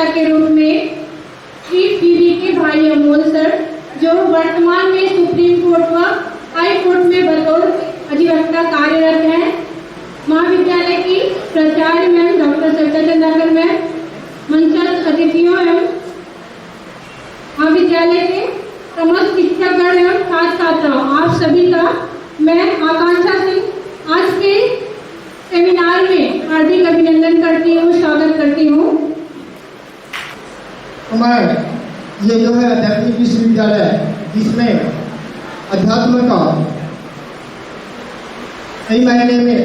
के रूप में श्री पीवी के भाई अमोल सर, जो वर्तमान में सुप्रीम कोर्ट व हाई कोर्ट में बतौर अधिवक्ता कार्यरत हैं। महाविद्यालय की प्राचार्य मैम डॉक्टर सरिता चंद्राकर मैम, मंचस्थ अतिथियों एवं महाविद्यालय के समस्त शिक्षकगण एवं छात्र छात्राओं, आप सभी का मैं आकांक्षा सिंह आज के सेमिनार में हार्दिक अभिनंदन करती हूँ, स्वागत करती हूँ। मैं ये जो है आध्यात्मिक विश्वविद्यालय जिसमें अध्यात्म का कई महीने में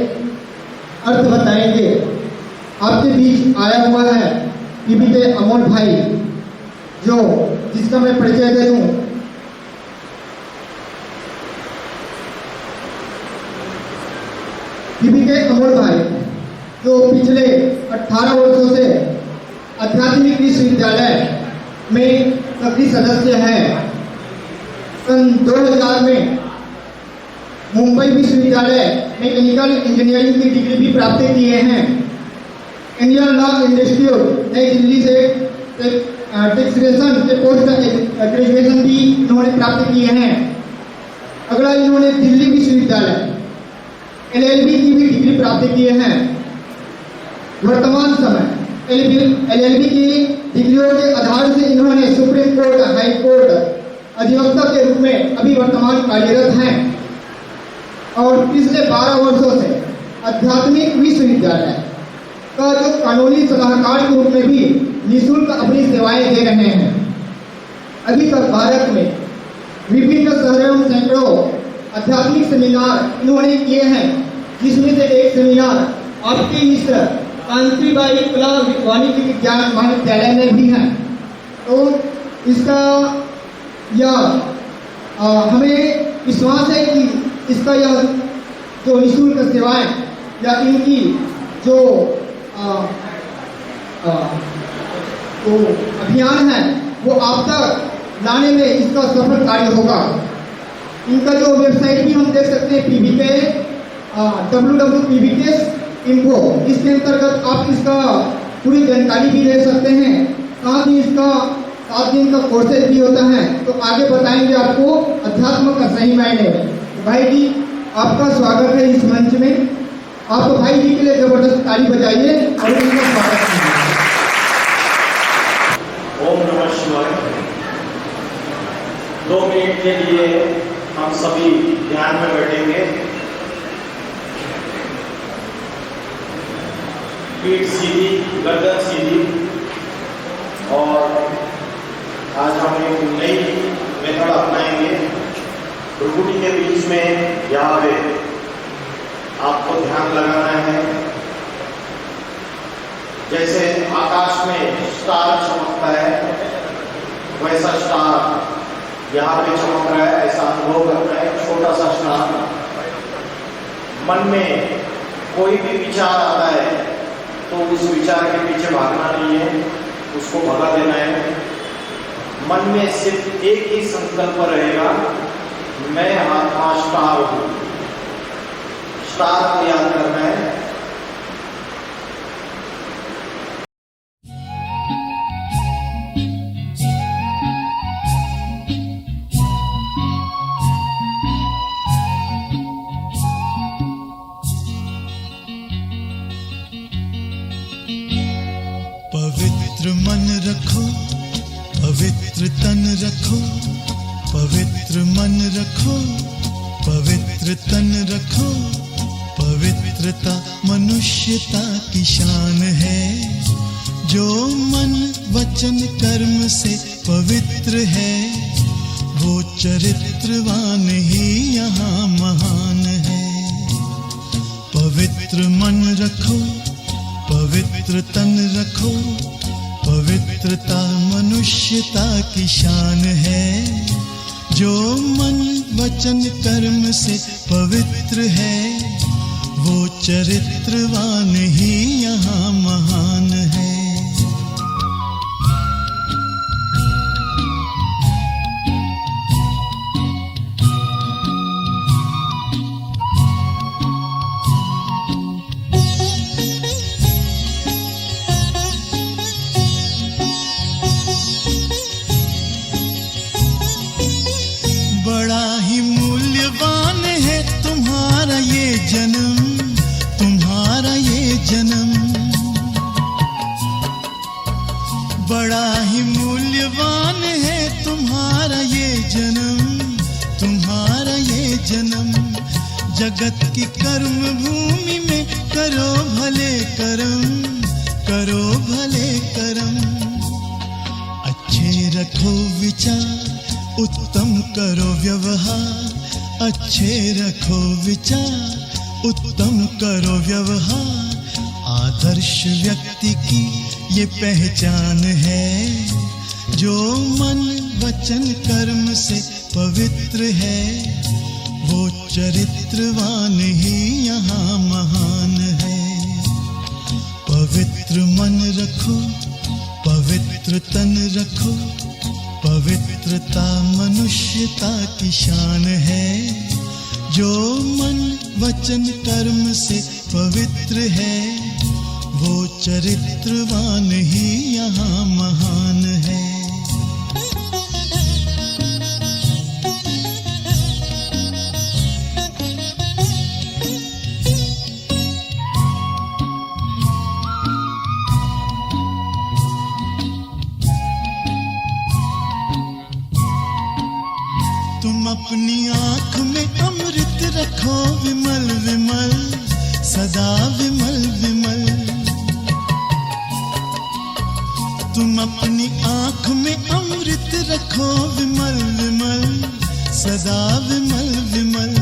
अर्थ बताएंगे, आपके बीच आया हुआ है पीवी के अमोल भाई, जो जिसका मैं परिचय दे दूं। पीवी के अमोल भाई जो पिछले 18 वर्षों से आध्यात्मिक विश्वविद्यालय में सक्रिय सदस्य हैं। सन 2000 में मुंबई विश्वविद्यालय में मैकेनिकल इंजीनियरिंग की डिग्री भी प्राप्त किए हैं। इंडियन लॉ इंस्टीट्यूट नई दिल्ली से टैक्सेशन के पोस्ट ग्रेजुएशन भी इन्होंने प्राप्त किए हैं। अगला इन्होंने दिल्ली विश्वविद्यालय LLB की भी डिग्री प्राप्त किए हैं। वर्तमान समय LLB की डिग्रियों के आधार से इन्होंने सुप्रीम कोर्ट, हाई कोर्ट अधिवक्ता के रूप में अभी वर्तमान कार्यरत हैं और पिछले 12 वर्षों से आध्यात्मिक विश्वविद्यालय का जो कानूनी सलाहकार के रूप में भी निःशुल्क अपनी सेवाएं दे रहे हैं। अभी तक भारत में विभिन्न शहरों में सैकड़ों आध्यात्मिक सेमिनार इन्होंने किए हैं, जिसमें से एक सेमिनार आपके इस कांतीबाई कला वाणिज्य विज्ञान महाविद्यालय में भी है। तो इसका हमें विश्वास है कि इसका यह जो निःशुल्क सेवाएं या इनकी जो तो अभियान है वो आप तक लाने में इसका सफल कार्य होगा। इनका जो वेबसाइट भी हम देख सकते हैं PBK www.pbk.info, इसके अंतर्गत आप इसका पूरी जानकारी भी ले सकते हैं। साथ ही इसका 7 दिन का कोर्सेज भी होता है। तो आगे बताएंगे आपको अध्यात्म का सही मायने में। भाई जी, आपका स्वागत है इस मंच में। आप तो भाई जी के लिए जबरदस्त ताली बजाइए और उनका स्वागत कीजिए। ओम नमः शिवाय। 2 मिनट के लिए हम सभी ध्यान में बैठेंगे। पीठ सीधी, गर्दन सीधी, और आज हम एक नई मेथड अपनाएंगे। भ्रुकुटी के बीच में यहाँ पे आपको ध्यान लगाना है। जैसे आकाश में स्टार चमकता है, वैसा स्टार यहाँ पे चमक रहा है, ऐसा अनुभव करना है। छोटा सा स्टार। मन में कोई भी विचार आता है तो उस विचार के पीछे भागना नहीं है, उसको भगा देना है। मन में सिर्फ एक ही संकल्प रहेगा, मैं आत्मा स्टार हूं। स्टार को याद करना है। पवित्र मन रखो, पवित्र तन रखो, पवित्र मन रखो, पवित्र तन रखो। पवित्रता मनुष्यता की शान है। जो मन वचन कर्म से पवित्र है, वो चरित्रवान ही यहाँ महान है। पवित्र मन रखो, पवित्र तन रखो, पवित्रता मनुष्यता की शान है। जो मन वचन कर्म से पवित्र है, वो चरित्रवान ही यहाँ महान है। बड़ा ही मूल्यवान है तुम्हारा ये जन्म, तुम्हारा ये जन्म। जगत की कर्म भूमि में करो भले कर्म, करो भले कर्म। अच्छे रखो विचार, उत्तम करो व्यवहार। अच्छे रखो विचार, उत्तम करो व्यवहार। आदर्श व्यक्ति की ये पहचान है, जो मन वचन कर्म से पवित्र है। वो चरित्रवान ही यहाँ महान है। पवित्र मन रखो, पवित्र तन रखो। पवित्रता मनुष्यता की शान है। जो मन वचन कर्म से पवित्र है, वो चरित्रवान ही यहाँ महान है। तुम अपनी आँख में अमृत रखो विमल विमल, सदा विमल विमल। तुम अपनी आँख में अमृत रखो विमल विमल, सदा विमल विमल।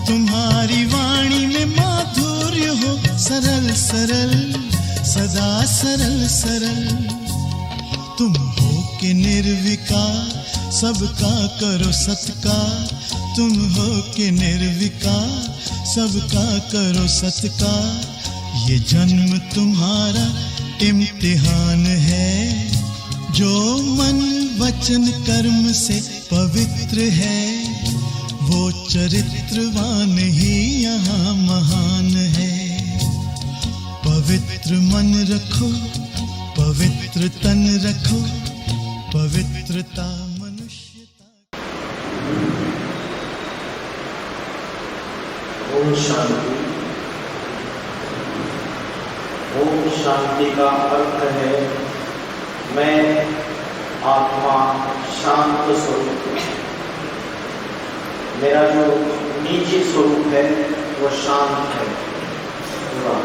तुम्हारी वाणी में माधुर्य हो सरल सरल, सदा सरल सरल। तुम हो के निर्विकार, सबका करो सत्कार। तुम हो के निर्विकार, सबका करो सत्कार। ये जन्म तुम्हारा इम्तिहान है। जो मन वचन कर्म से पवित्र है, वो चरित्रवान ही यहाँ महान है। पवित्र मन रखो, पवित्र तन रखो। पवित्रता मनुष्यता। ओम शांति। ओम शांति का अर्थ है मैं आत्मा शांत स्वरूप। मेरा जो निजी स्वरूप है वो शांत है पूरा।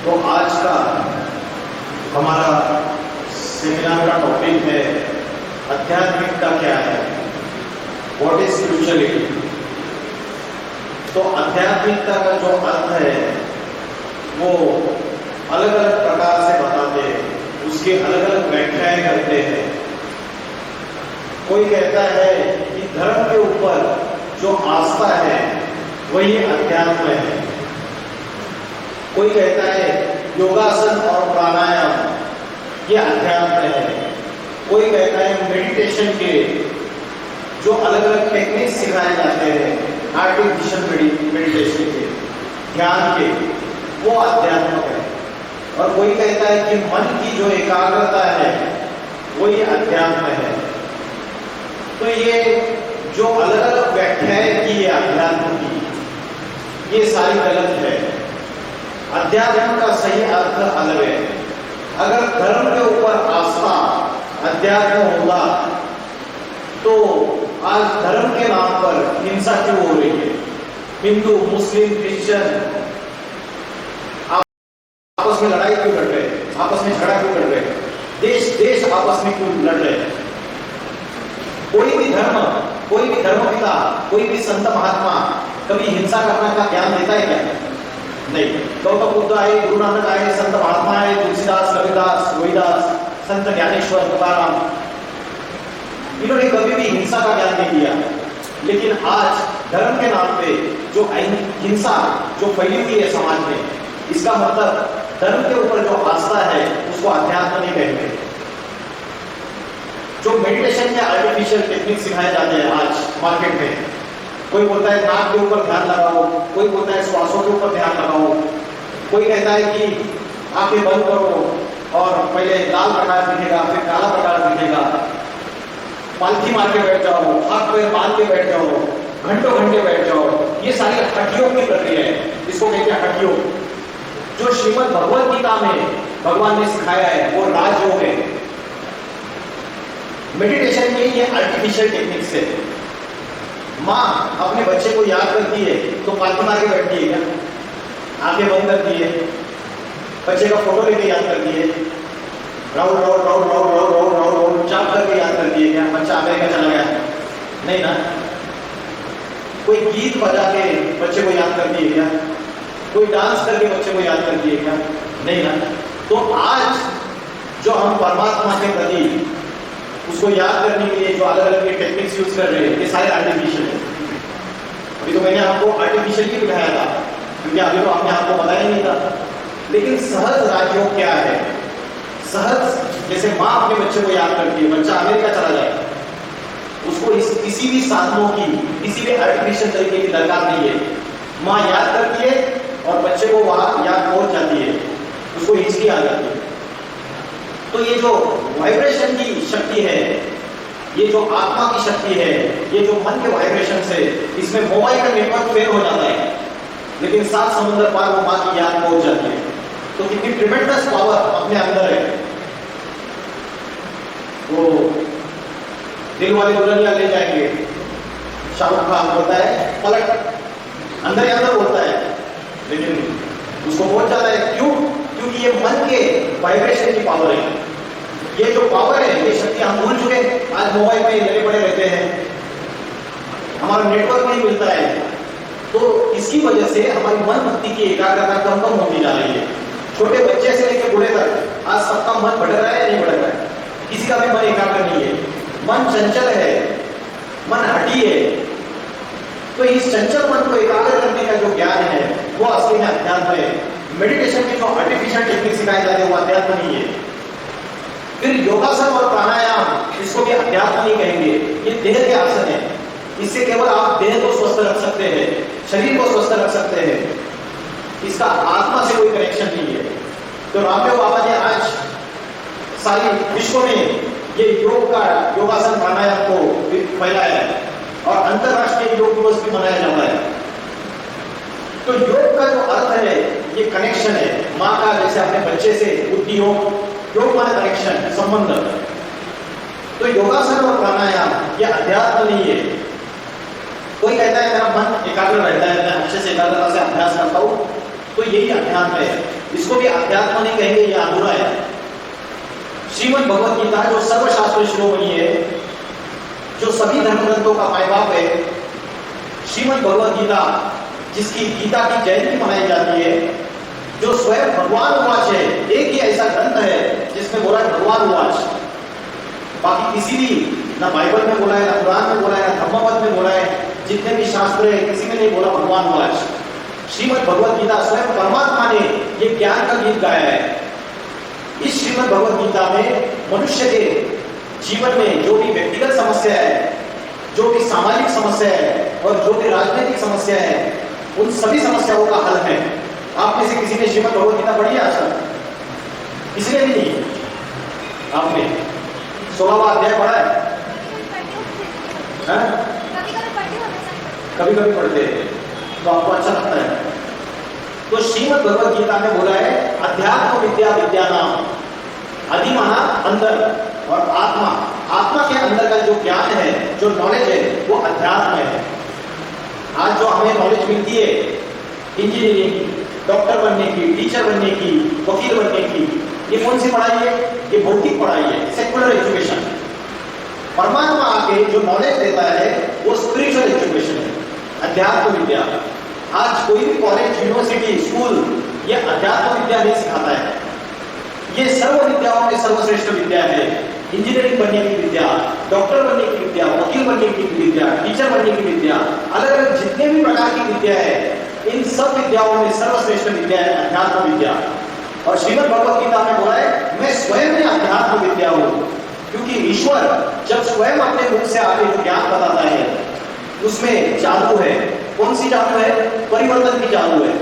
तो आज का हमारा सेमिनार का टॉपिक है आध्यात्मिकता क्या है, व्हाट इज स्पिरिचुअलिटी। तो आध्यात्मिकता का जो अर्थ है वो अलग अलग प्रकार से बताते हैं, उसकी अलग अलग व्याख्याएं करते हैं। कोई कहता है कि धर्म के ऊपर जो आस्था है वही अध्यात्म है। कोई कहता है योगासन और प्राणायाम ये अध्यात्म है। कोई कहता है मेडिटेशन के जो अलग अलग टेक्निक सिखाए जाते हैं, आर्टिफिशियल मेडिटेशन के, ध्यान के, वो अध्यात्म है। और कोई कहता है कि मन की जो एकाग्रता है वही अध्यात्म है। तो ये जो अलग अलग व्याख्याएं की है अध्यात्म की, ये सारी गलत है। अध्यात्म का सही अर्थ अलग है। अगर धर्म के ऊपर आस्था अध्यात्म होगा तो आज धर्म के नाम पर हिंसा क्यों हो रही है? हिंदू, मुस्लिम, क्रिश्चियन आपस में लड़ाई क्यों लड़ रहे हैं? आपस में झगड़ा क्यों लड़ रहे हैं? देश देश आपस में क्यों लड़ रहे हैं? कोई भी धर्म पिता, कोई भी संत महात्मा कभी हिंसा करने का ज्ञान देता है क्या? नहीं। गौतम बुद्ध आए, गुरु नानक आए, संत महात्मा आए, तुलसीदास, कबीरदास, रोहिदास, संत ज्ञानेश्वर, तुकाराम, इन्होंने कभी भी हिंसा का ज्ञान नहीं दिया। लेकिन आज धर्म के नाम पे जो हिंसा जो फैली हुई है समाज में, इसका मतलब धर्म के ऊपर जो आस्था है उसको अध्यात्म नहीं कहते। जो मेडिटेशन के आर्टिफिशियल टेक्निक सिखाए जाते हैं आज मार्केट में, कोई बोलता है नाक के ऊपर ध्यान लगाओ, कोई बोलता है श्वासों के ऊपर ध्यान लगाओ, कोई कहता है कि आंखें बंद करो और पहले लाल प्रकाश दिखेगा, फिर काला प्रकाश दिखेगा, पालथी मार के बैठ जाओ, हाथ पैर बांध के बैठ जाओ, घंटों घंटे बैठ जाओ। ये सारी हड्डियों की प्रक्रिया है, इसको कहते हैं हड्डियों। जो श्रीमद् भगवद गीता में भगवान ने सिखाया है वो राजयोग है। मेडिटेशन की ये आर्टिफिशियल टेक्निक्स है। माँ अपने बच्चे को याद करती है तो पालतू मार के बैठती है क्या? आंखें बंद करती है, बच्चे का फोटो लेके याद करती है, round round round round round round round round चाप करके याद करती है क्या? बच्चा अमेरिका चला गया? नहीं ना। कोई गीत बजा के बच्चे को याद करती है क्या? कोई डांस करके बच्चे को याद करती है क्या? नहीं ना। तो आज जो हम परमात्मा के प्रति उसको याद करने के लिए जो अलग अलग टेक्निक्स यूज कर रहे हैं ये सारे आर्टिफिशियल है। अभी तो मैंने आपको आर्टिफिशियल ही दिखाया था क्योंकि अभी तो आपने आपको बताया नहीं था। लेकिन सहज राजयोग क्या है? सहज जैसे माँ अपने बच्चे को याद करती है, बच्चा अमेरिका चला जाए उसको किसी भी साधनों की किसी भी आर्टिफिशियल तरीके की दरकार नहीं है। माँ याद करती है और बच्चे को वहां याद पहुंच जाती है, उसको हिचकी आ जाती है। तो ये जो वाइब्रेशन की शक्ति है, ये जो आत्मा की शक्ति है, ये जो मन के वाइब्रेशन से, इसमें मोबाइल का नेटवर्क फेल हो जाता है लेकिन 7 समुद्र पार वो माँ की याद पहुंच जाती है। तो कितनी ट्रिमेंडस पावर अपने अंदर है। वो दिल वाले दुल्हनिया ले जाएंगे, शाहरुख खान बोलता है पलट, अंदर ही अंदर बोलता है लेकिन उसको पहुंच जाता है। क्यों? क्योंकि ये मन के वाइब्रेशन की पावर है। ये जो पावर है, ये शक्ति हम भूल चुके। आज मोबाइल में लगे पड़े रहते हैं, हमारा नेटवर्क नहीं मिलता है, तो इसकी वजह से हमारी मन भक्ति की एकाग्रता कम कम होती जा रही है। छोटे बच्चे से लेकर बूढ़े तक आज सबका मन भटक रहा है या नहीं भटक रहा है? किसी का भी मन एकाग्र नहीं है, मन चंचल है, मन हठी है। तो इस चंचल मन को एकाग्र करने का जो ज्ञान है वो असली में अध्यात्म है। मेडिटेशन की जो आर्टिफिशियल टेक्निक सिखाए जाते हैं वो अध्यात्म नहीं है। फिर योगासन और प्राणायाम, इसको भी अध्यात्म नहीं कहेंगे, ये देह के आसन है। इससे केवल आप देह को स्वस्थ रख सकते हैं, शरीर को स्वस्थ रख सकते हैं, इसका आत्मा से कोई कनेक्शन नहीं है। तो रामदेव बाबा ने आज सारी विश्व में ये योग का योगासन प्राणायाम को फैलाया है और अंतरराष्ट्रीय योग दिवस भी मनाया जाता है। तो योग का जो अर्थ है ये कनेक्शन है माँ का, जैसे अपने बच्चे से बुद्धि योग माने कनेक्शन, संबंध। तो योगासन और प्राणायाम ये अध्यात्म नहीं है। कोई कहता है मेरा मन एकाग्र रहता है, मैं अच्छे से एकाग्रता से अभ्यास करता हूं, तो यही अध्यात्म है। इसको भी अध्यात्म नहीं कहेंगे, ये अधूरा है। श्रीमद् भगवत गीता जो सर्वशास्त्र शिरोमणि है, जो सभी धर्म ग्रंथों का माय बाप है, श्रीमद् भगवत गीता जिसकी गीता की जयंती मनाई जाती है, जो स्वयं भगवान उवाच है, एक ही ऐसा ग्रंथ है जिसमें बोला है भगवान उवाच। बाकी किसी भी ना बाइबल में बोला है, ना कुरान में बोला है, ना धम्मपद में बोला है, जितने भी शास्त्र है किसी में नहीं बोला भगवान उवाच। श्रीमद् भगवत गीता स्वयं परमात्मा ने ये ज्ञान का गीत गाया है। इस श्रीमद् भगवत गीता में मनुष्य के जीवन में जो भी व्यक्तिगत समस्या है, जो भी सामाजिक समस्या है और जो भी राजनीतिक समस्या है, उन सभी समस्याओं का हल है। आप में से किसी ने श्रीमद् भगवत गीता पढ़ी है आज तक? किसी ने भी नहीं? आपने 16वां अध्याय पढ़ा है? कभी कभी पढ़ते हैं तो आपको अच्छा लगता है। तो श्रीमद् भगवत गीता में बोला है अध्यात्म विद्या विद्यानाम, अधि मना अंदर और आत्मा, आत्मा के अंदर का जो ज्ञान है, जो नॉलेज है, वो अध्यात्म है। आज जो हमें नॉलेज मिलती है इंजीनियरिंग की, डॉक्टर बनने की, टीचर बनने की, वकील बनने की, ये कौन सी पढ़ाई है? ये भौतिक पढ़ाई है, सेकुलर एजुकेशन। परमात्मा आके जो नॉलेज देता है वो स्पिरिचुअल एजुकेशन है, अध्यात्म विद्या। आज कोई भी कॉलेज, यूनिवर्सिटी, स्कूल ये अध्यात्म विद्या नहीं सिखाता है। ये सर्व विद्याओं में सर्वश्रेष्ठ विद्या है। इंजीनियरिंग बनने की विद्या, डॉक्टर बनने की विद्या, वकील बनने की विद्या, टीचर बनने की विद्या, अलग अलग जितने भी प्रकार की विद्या है, इन सब विद्याओं में सर्वश्रेष्ठ विद्या है अध्यात्म विद्या। और श्रीमद् भगवत गीता में बोला है मैं स्वयं में अध्यात्म विद्या हूं, क्योंकि ईश्वर जब स्वयं अपने मुख से आके जो ज्ञान बताता है उसमें जादू है। कौन सी जादू है? परिवर्तन की जादू है।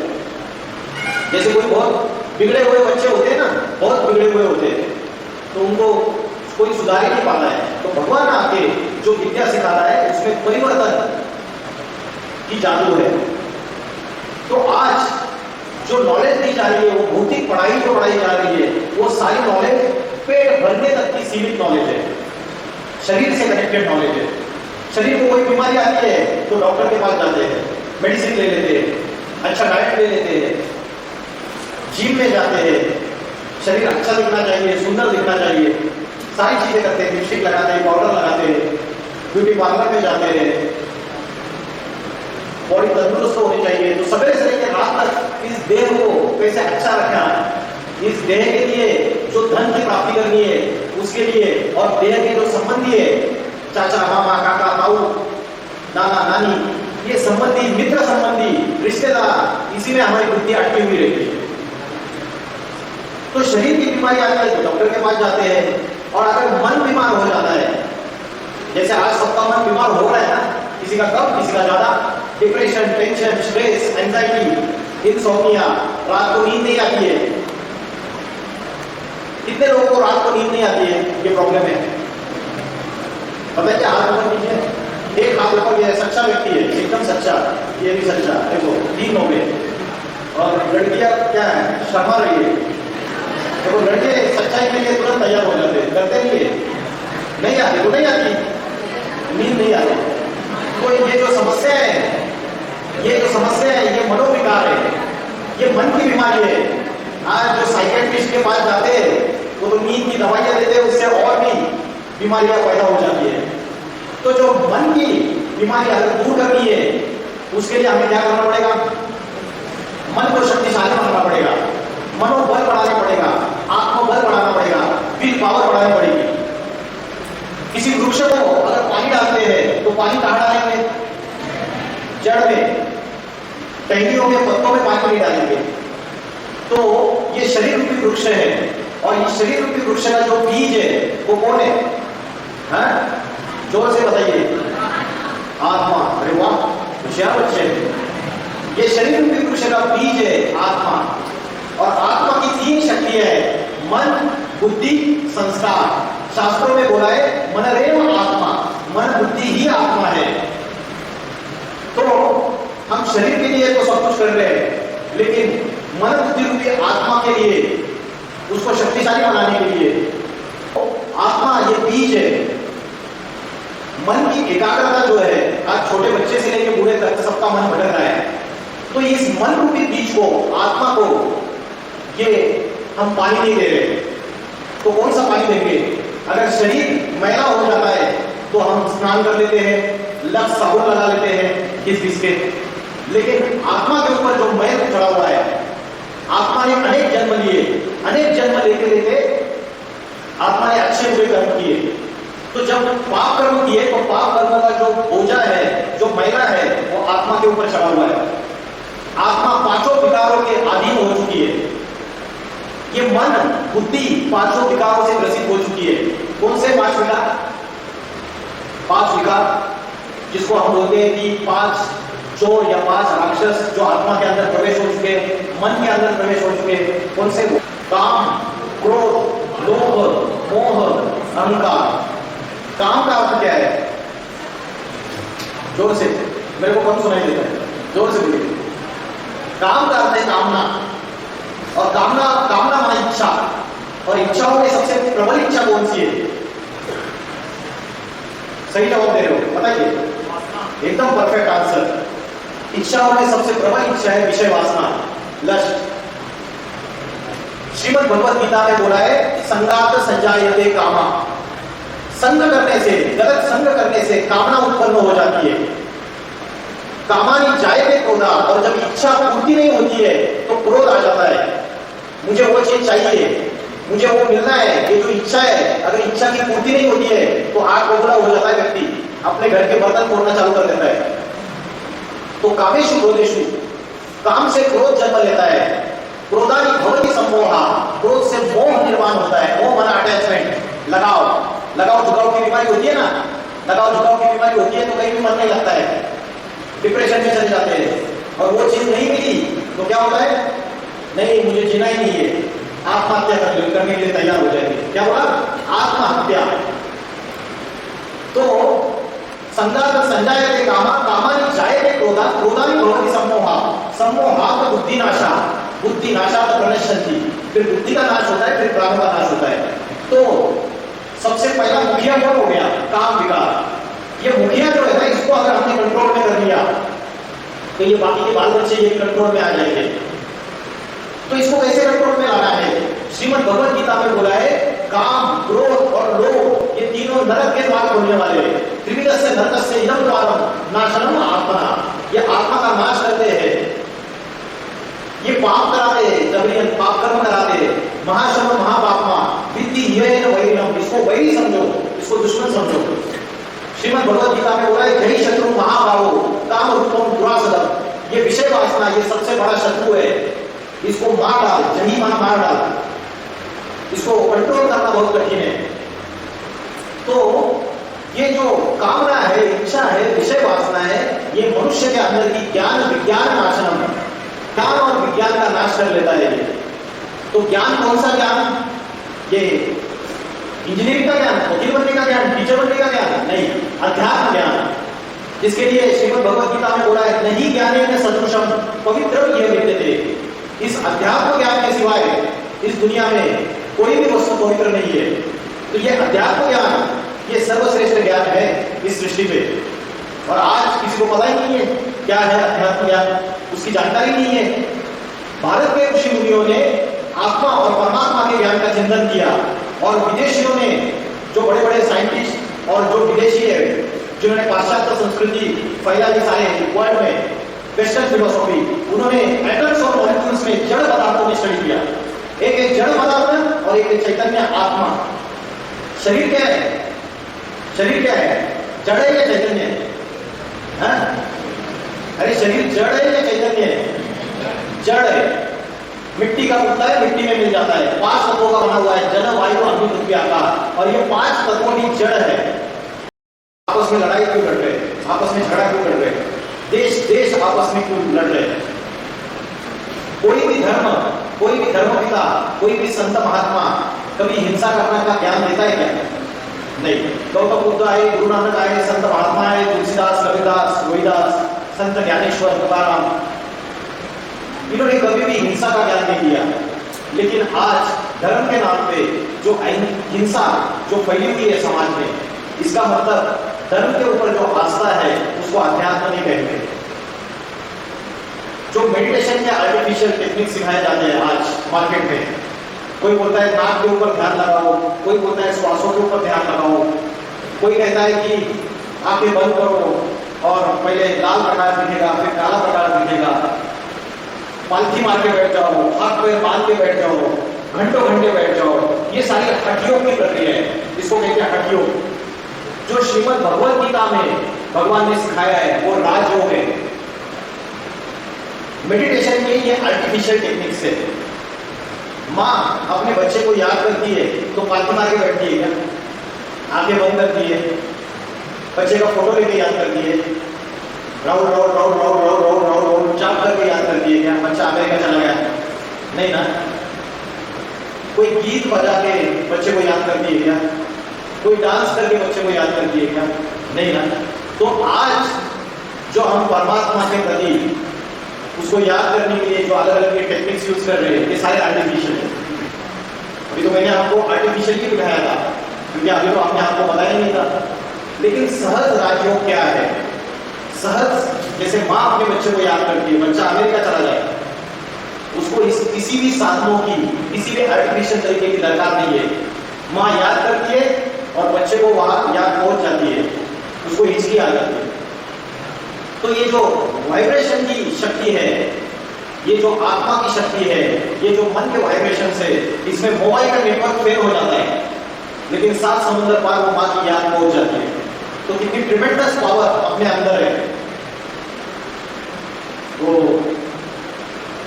जैसे कोई बहुत बिगड़े हुए बच्चे होते हैं ना, बहुत बिगड़े हुए होते हैं, तो उनको कोई सुधार ही नहीं पाता है, तो भगवान आके जो विद्या सिखाता है उसमें परिवर्तन की जादू है। तो आज जो नॉलेज दी जा रही है, वो भौतिक पढ़ाई जो पढ़ाई जा रही है, वो सारी नॉलेज पेट भरने तक की सीमित नॉलेज है, शरीर से कनेक्टेड नॉलेज है। शरीर को कोई बीमारी आती है तो डॉक्टर के पास जाते हैं, मेडिसिन ले लेते हैं, अच्छा डाइट ले लेते हैं, जिम में जाते हैं, शरीर अच्छा दिखना चाहिए, सुंदर दिखना चाहिए, सारी चीजें करते हैं, लिपस्टिक लगाते हैं, पाउडर लगाते हैं, ब्यूटी पार्लर में जाते हैं, बॉडी तंदुरुस्त होनी चाहिए। तो सवेरे से लेकर रात तक इस देह को कैसे अच्छा रखना, इस देह के लिए जो धन की प्राप्ति करनी है उसके लिए, और देह के जो संबंधी है, चाचा मामा काका ताऊ नाना नानी, ये संबंधी, मित्र संबंधी, रिश्तेदार, इसी में हमारी बुद्धि अटकी हुई रहती है। तो शरीर की बीमारी आती है तो डॉक्टर के पास जाते हैं, और अगर मन बीमार हो जाता है, जैसे आज सबका मन बीमार हो रहा है ना, किसी का कम किसी का ज्यादा, depression, tension, stress, anxiety, insomnia, रात को नींद नहीं आती है। कितने लोगों को रात को नींद नहीं आती है, ये प्रॉब्लम है? पता है क्या? हाथ ऊपर कीजिए, एक हाथ ऊपर, ये सच्चा व्यक्ति है, एकदम सच्चा, ये भी सच्चा, देखो 3 हो गए। और लड़कियां क्या है, शर्मा रही है। देखो लड़के सच्चाई के लिए तुरंत तैयार हो जाते हैं, करते नहीं आती, वो नहीं आती, नींद नहीं आती। तो ये जो समस्या है, ये मनोविकार है, ये मन की बीमारी है। आज जो साइकियाट्रिस्ट के पास जाते हैं वो तो नींद की दवाइयां देते हैं, उससे और भी बीमारियां पैदा हो जाती है। तो जो मन की बीमारी अगर दूर करनी है, उसके लिए हमें क्या करना पड़ेगा? मन को शक्तिशाली बनाना पड़ेगा, मनोबल बढ़ाना पड़ेगा, आत्मबल बढ़ाना पड़ेगा, विल पावर बढ़ानी पड़ेगी। किसी वृक्ष को अगर पानी डालते हैं तो पानी कहाँ डालेंगे? जड़ में, टहनियों के पत्तों में पानी नहीं डालेंगे। तो ये शरीर रूपी वृक्ष है, और ये शरीर रूपी वृक्ष का जो बीज है वो कौन है? हाँ? जोर से बताइए। आत्मा। अरे वाह, होशियार बच्चे। ये शरीर रूपी वृक्ष का बीज है आत्मा, और आत्मा की 3 शक्तियां है, मन, बुद्धि, संस्कार। शास्त्रों में बोला है मनरेव आत्मा, मन बुद्धि ही आत्मा है। तो हम शरीर के लिए तो सब कुछ कर रहे हैं, लेकिन मन बुद्धि रूपी आत्मा के लिए, उसको शक्तिशाली बनाने के लिए, आत्मा ये बीज है। मन की एकाग्रता जो है, आज छोटे बच्चे से लेकर बूढ़े तक सबका मन भटक रहा है। तो इस मन रूपी बीज को, आत्मा को, ये हम पानी नहीं दे रहे। तो कौन सा पानी देंगे? अगर शरीर मैला हो जाता है तो हम स्नान कर लेते हैं, लक्स साबुन लगा लेते हैं, घिस के। लेकिन आत्मा के ऊपर जो मैल चढ़ा हुआ है, आत्मा ने अनेक जन्म लिए, अनेक जन्म लेते लेते आत्मा ने अच्छे बुरे कर्म किए। तो जब पाप कर्म किए तो पाप कर्मों का जो बोझा है, जो मैला है, वो आत्मा के ऊपर चढ़ा हुआ है। आत्मा 5 विकारों के अधीन हो चुकी है। ये मन बुद्धि 5 विकारों से ग्रसित हो चुकी है। कौन से 5 विकार? 5 विकार जिसको हम बोलते हैं कि 5 चोर या 5 राक्षस जो आत्मा के अंदर प्रवेश हो चुके, मन के अंदर प्रवेश हो चुके। कौन से? काम, क्रोध, लोभ, मोह, अहंकार। काम का अर्थ क्या है? जोर से, मेरे को कम सुनाई देता है, जोर से बोलिए। काम का अर्थ है कामना, और कामना माने इच्छा। और इच्छाओं में सबसे प्रबल इच्छा कौन सी है? सही जवाब दे रहे हो, बताइए। एकदम परफेक्ट आंसर। इच्छाओं में सबसे प्रबल इच्छा है विषय वासना, लस्ट। श्रीमद् भगवद गीता में बोला है संगात संजायते कामा। संग करने से, गलत संग करने से कामना उत्पन्न हो जाती है। कामानी जायते क्रोधा, और जब इच्छा पूर्ति नहीं होती है तो क्रोध आ जाता है। मुझे वो चीज चाहिए, मुझे वो मिलना है। ये जो इच्छा है, अगर इच्छा की पूर्ति नहीं होती है तो आग बबूला हो जाता है व्यक्ति, अपने घर के बर्तन फोड़ना चालू कर देता है। तो कामेषु क्रोधेषु, काम से क्रोध जन्म लेता है। क्रोधानि भवति सम्मोहा, क्रोध से मोह निर्माण होता है। मोह माना अटैचमेंट, लगाव झुकाव की बीमारी होती है ना, लगाव झुकाव की बीमारी होती है तो कहीं भी मन नहीं लगता है, डिप्रेशन में चले जाते हैं। और वो चीज नहीं मिली तो क्या होता है? नहीं, मुझे जीना ही नहीं है, आत्महत्या करने के लिए तैयार हो जाएंगे। क्या बोला? आत्महत्या। तो संगात संजायते कामा, कामानि जायते क्रोधा, क्रोधानि भवति सम्मोहा, सम्मोहात् बुद्धिनाशा। बुद्धि नाशात प्रणश्यन्ति, फिर बुद्धि का नाश होता है, फिर प्राणों का नाश होता है। तो सबसे पहला मुखिया कौन हो गया? काम विकार। ये मुखिया जो है ना, इसको अगर हमने कंट्रोल में कर लिया तो ये बाकी के बाल बच्चे ये कंट्रोल में आ जाएंगे। तो इसको कैसे कंट्रोल में लाना है? श्रीमद् भगवत गीता में बोला है काम, क्रोध और लोभ ये तीनों नरक के द्वार खोलने वाले हैं। त्रिविधस्य नरकस्य इदं द्वारम नाशनम आत्मना, ये आत्मा का नाश करते हैं। ये पाप कराते हैं, जबरियन पाप कर्म कराते हैं। महाश्रम महापापमा विद्धि येन वैरिणम, इसको वैरी समझो, इसको दुश्मन समझो। श्रीमद् भगवत गीता में बोला है जय शत्रु महाभावो काम रूपम दुरासदम, ये विषय वासना ये सबसे बड़ा शत्रु है, इसको मार डाल, जही मार डाल, इसको कंट्रोल करना बहुत कठिन है। तो ये जो कामना है, इच्छा है, विषय वासना है, ये मनुष्य के अंदर की ज्ञान विज्ञान नाशनम, ज्ञान और विज्ञान का नाश कर लेता है। तो ज्ञान कौन सा ज्ञान? ये इंजीनियरिंग का ज्ञान, वकील बनने का ज्ञान, टीचर बनने का ज्ञान नहीं, अध्यात्म ज्ञान, जिसके लिए श्रीमद् भगवत गीता में बोला है नहीं ज्ञानेन सदृशम पवित्रम ये विद्यते। इस अध्यात्म ज्ञान के सिवाय इस दुनिया में कोई भी वस्तु पवित्र नहीं है। तो ये अध्यात्म ज्ञान ये सर्वश्रेष्ठ ज्ञान है इस सृष्टि पे, और आज किसी को पता ही नहीं है क्या है अध्यात्म ज्ञान, उसकी जानकारी नहीं है। भारत के ऋषि मुनियों ने आत्मा और परमात्मा के ज्ञान का चिंतन किया, और विदेशियों ने जो बड़े बड़े साइंटिस्ट और जो विदेशी है जिन्होंने पाश्चात्य संस्कृति फैलाई सारे वर्ल्ड में, वेस्टर्न फिलोसॉफी, उन्होंने एटम्स और मॉलिक्यूल्स में जड़ पदार्थों में स्टडी किया। एक है जड़ पदार्थ और एक है चैतन्य आत्मा। शरीर क्या है? शरीर क्या है? जड़ है या चैतन्य है? अरे शरीर जड़ है या चैतन्य है? जड़ है। मिट्टी का पुतला है, मिट्टी में मिल जाता है। 5 तत्वों का बना हुआ है, जल वायु अग्नि पृथ्वी आकाश, और ये 5 तत्वों की जड़ है। आपस में लड़ाई क्यों लड़ रहे? आपस में झगड़ा क्यों लड़ रहे? देश देश आपस में क्यों लड़ रहे? कोई भी धर्म पिता, कोई भी संत महात्मा कभी हिंसा करने का ज्ञान देता है क्या? नहीं। गौतम बुद्ध आए, गुरु नानक आए, संत महात्मा आए, तुलसीदास, कबीरदास, रोहिदास, संत ज्ञानेश्वर, तुकाराम, इन्होंने कभी भी हिंसा का ज्ञान नहीं दिया। लेकिन आज धर्म के नाम पे जो हिंसा जो फैली हुई है समाज में, इसका मतलब धर्म के ऊपर जो आस्था है उसको अध्यात्म नहीं कहते। जो मेडिटेशन के आर्टिफिशियल टेक्निक सिखाए जाते हैं आज मार्केट में, कोई बोलता है नाक के ऊपर ध्यान लगाओ, कोई बोलता है श्वासों के ऊपर ध्यान लगाओ, कोई कहता है कि आंखें बंद करो और पहले लाल प्रकाश दिखेगा, फिर काला प्रकाश दिखेगा, पालथी मार के बैठ जाओ, हाथ पैर बांध के बैठ जाओ, घंटों घंटे बैठ जाओ। ये सारी हठयोग की प्रक्रिया है, इसको कहते हैं हठयोग। जो श्रीमद् भगवत गीता में भगवान ने सिखाया है वो राजयोग है। मेडिटेशन के ये आर्टिफिशियल टेक्निक से माँ अपने बच्चे को याद करती है तो पालथी मार के बैठती है क्या? आंखें बंद करती है, बच्चे का फोटो लेके याद करती है, round round round round round round round round चाप करके याद करती है क्या? बच्चा अमेरिका चला गया? नहीं ना। कोई गीत बजा के बच्चे को याद करती है क्या? कोई डांस करके बच्चे को याद करती है क्या? नहीं ना। तो आज जो हम परमात्मा के प्रति उसको याद करने के लिए जो अलग अलग टेक्निक्स यूज कर रहे हैं, ये सारे आर्टिफिशियल है। अभी तो मैंने आपको आर्टिफिशियल ही दिखाया था, क्योंकि अभी तो आपने आपको बताया नहीं था। लेकिन सहज राजयोग क्या है? सहज जैसे माँ अपने बच्चे को याद करती है, बच्चा अमेरिका चला जाए, उसको किसी भी साधनों की, किसी भी आर्टिफिशियल तरीके की दरकार नहीं है। माँ याद करती है और बच्चे को वहां याद पहुंच जाती है, उसको हिचकी आ जाती है। तो ये जो वाइब्रेशन की शक्ति है, ये जो आत्मा की शक्ति है, ये जो मन के वाइब्रेशन से, इसमें मोबाइल का नेटवर्क फेल हो जाता है, लेकिन 7 समुद्र पार वो माँ की याद पहुंच जाती है। तो कितनी ट्रिमेंडस पावर अपने अंदर है। तो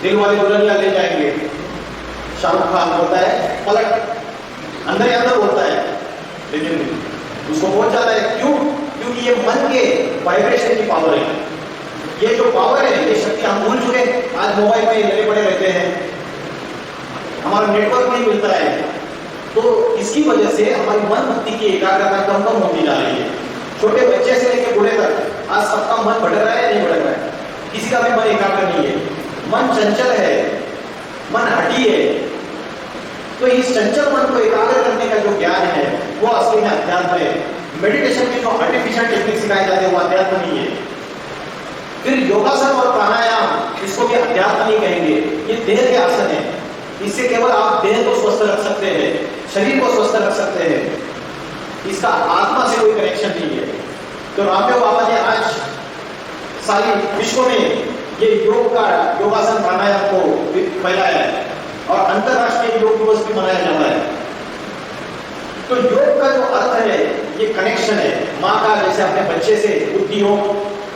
दिल वाले दुल्हनिया ले जाएंगे, शाहरुख खान बोलता है पलट, अंदर ही अंदर बोलता है, लेकिन उसको पहुंच जाता है। क्यों? क्योंकि ये मन के वाइब्रेशन की पावर है। ये जो पावर है, ये शक्ति हम भूल चुके। आज मोबाइल में लगे पड़े रहते हैं, हमारा नेटवर्क नहीं मिलता है, तो इसकी वजह से हमारी मन बुद्धि की एकाग्रता कम होती जा रही है। छोटे बच्चे से लेकर बूढ़े तक आज सबका मन भटक रहा है, नहीं भटक रहा है? किसी का भी मन एकाग्र नहीं है, मन चंचल है। मन हटी है। तो इस चंचल मन को एकाग्र करने का जो ज्ञान है वो असली में अध्यात्म है। मेडिटेशन के जो आर्टिफिशियल टेक्निक सिखाए जाते हैं वो अध्यात्म नहीं है। फिर योगासन और प्राणायाम, इसको भी अध्यात्म नहीं कहेंगे, ये देह के आसन है। इससे केवल आप देह को स्वस्थ रख सकते हैं, शरीर को स्वस्थ रख सकते हैं, इसका आत्मा से कोई कनेक्शन नहीं है। तो रामदेव बाबा ने आज सारी विश्व में ये योग का योगासन प्राणायाम को फैलाया है और अंतरराष्ट्रीय योग दिवस भी मनाया जाता है। तो योग का जो अर्थ है ये कनेक्शन है, माँ का जैसे अपने बच्चे से बुद्धि हो,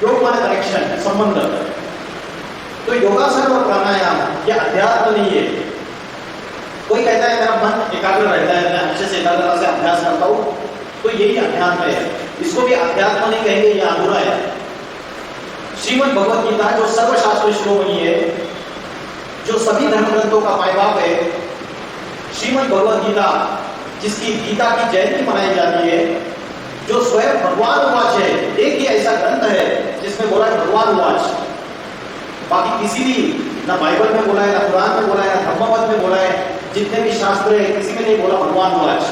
योग माने कनेक्शन, संबंध। तो योगासन और प्राणायाम ये अध्यात्म नहीं है। कोई कहता है मेरा मन एकाग्र रहता है, मैं अच्छे से एकाग्रता से अभ्यास करता हूँ, तो यही अध्यात्म है। इसको भी अध्यात्म नहीं कहेंगे, ये अधूरा है। श्रीमद् भगवत गीता जो सर्वशास्त्र शिरोमणि है, जो सभी धर्म ग्रंथों का माय बाप है, श्रीमद् भगवत गीता जिसकी गीता की जयंती मनाई जाती है, जो स्वयं भगवान उवाच है, एक ही ऐसा ग्रंथ है जिसमें बोला है भगवान उवाच। बाकी किसी भी ना बाइबल में बोला है, ना कुरान में बोला है, ना धम्मपद में बोला है, जितने भी शास्त्र है किसी में नहीं बोला भगवान उवाच।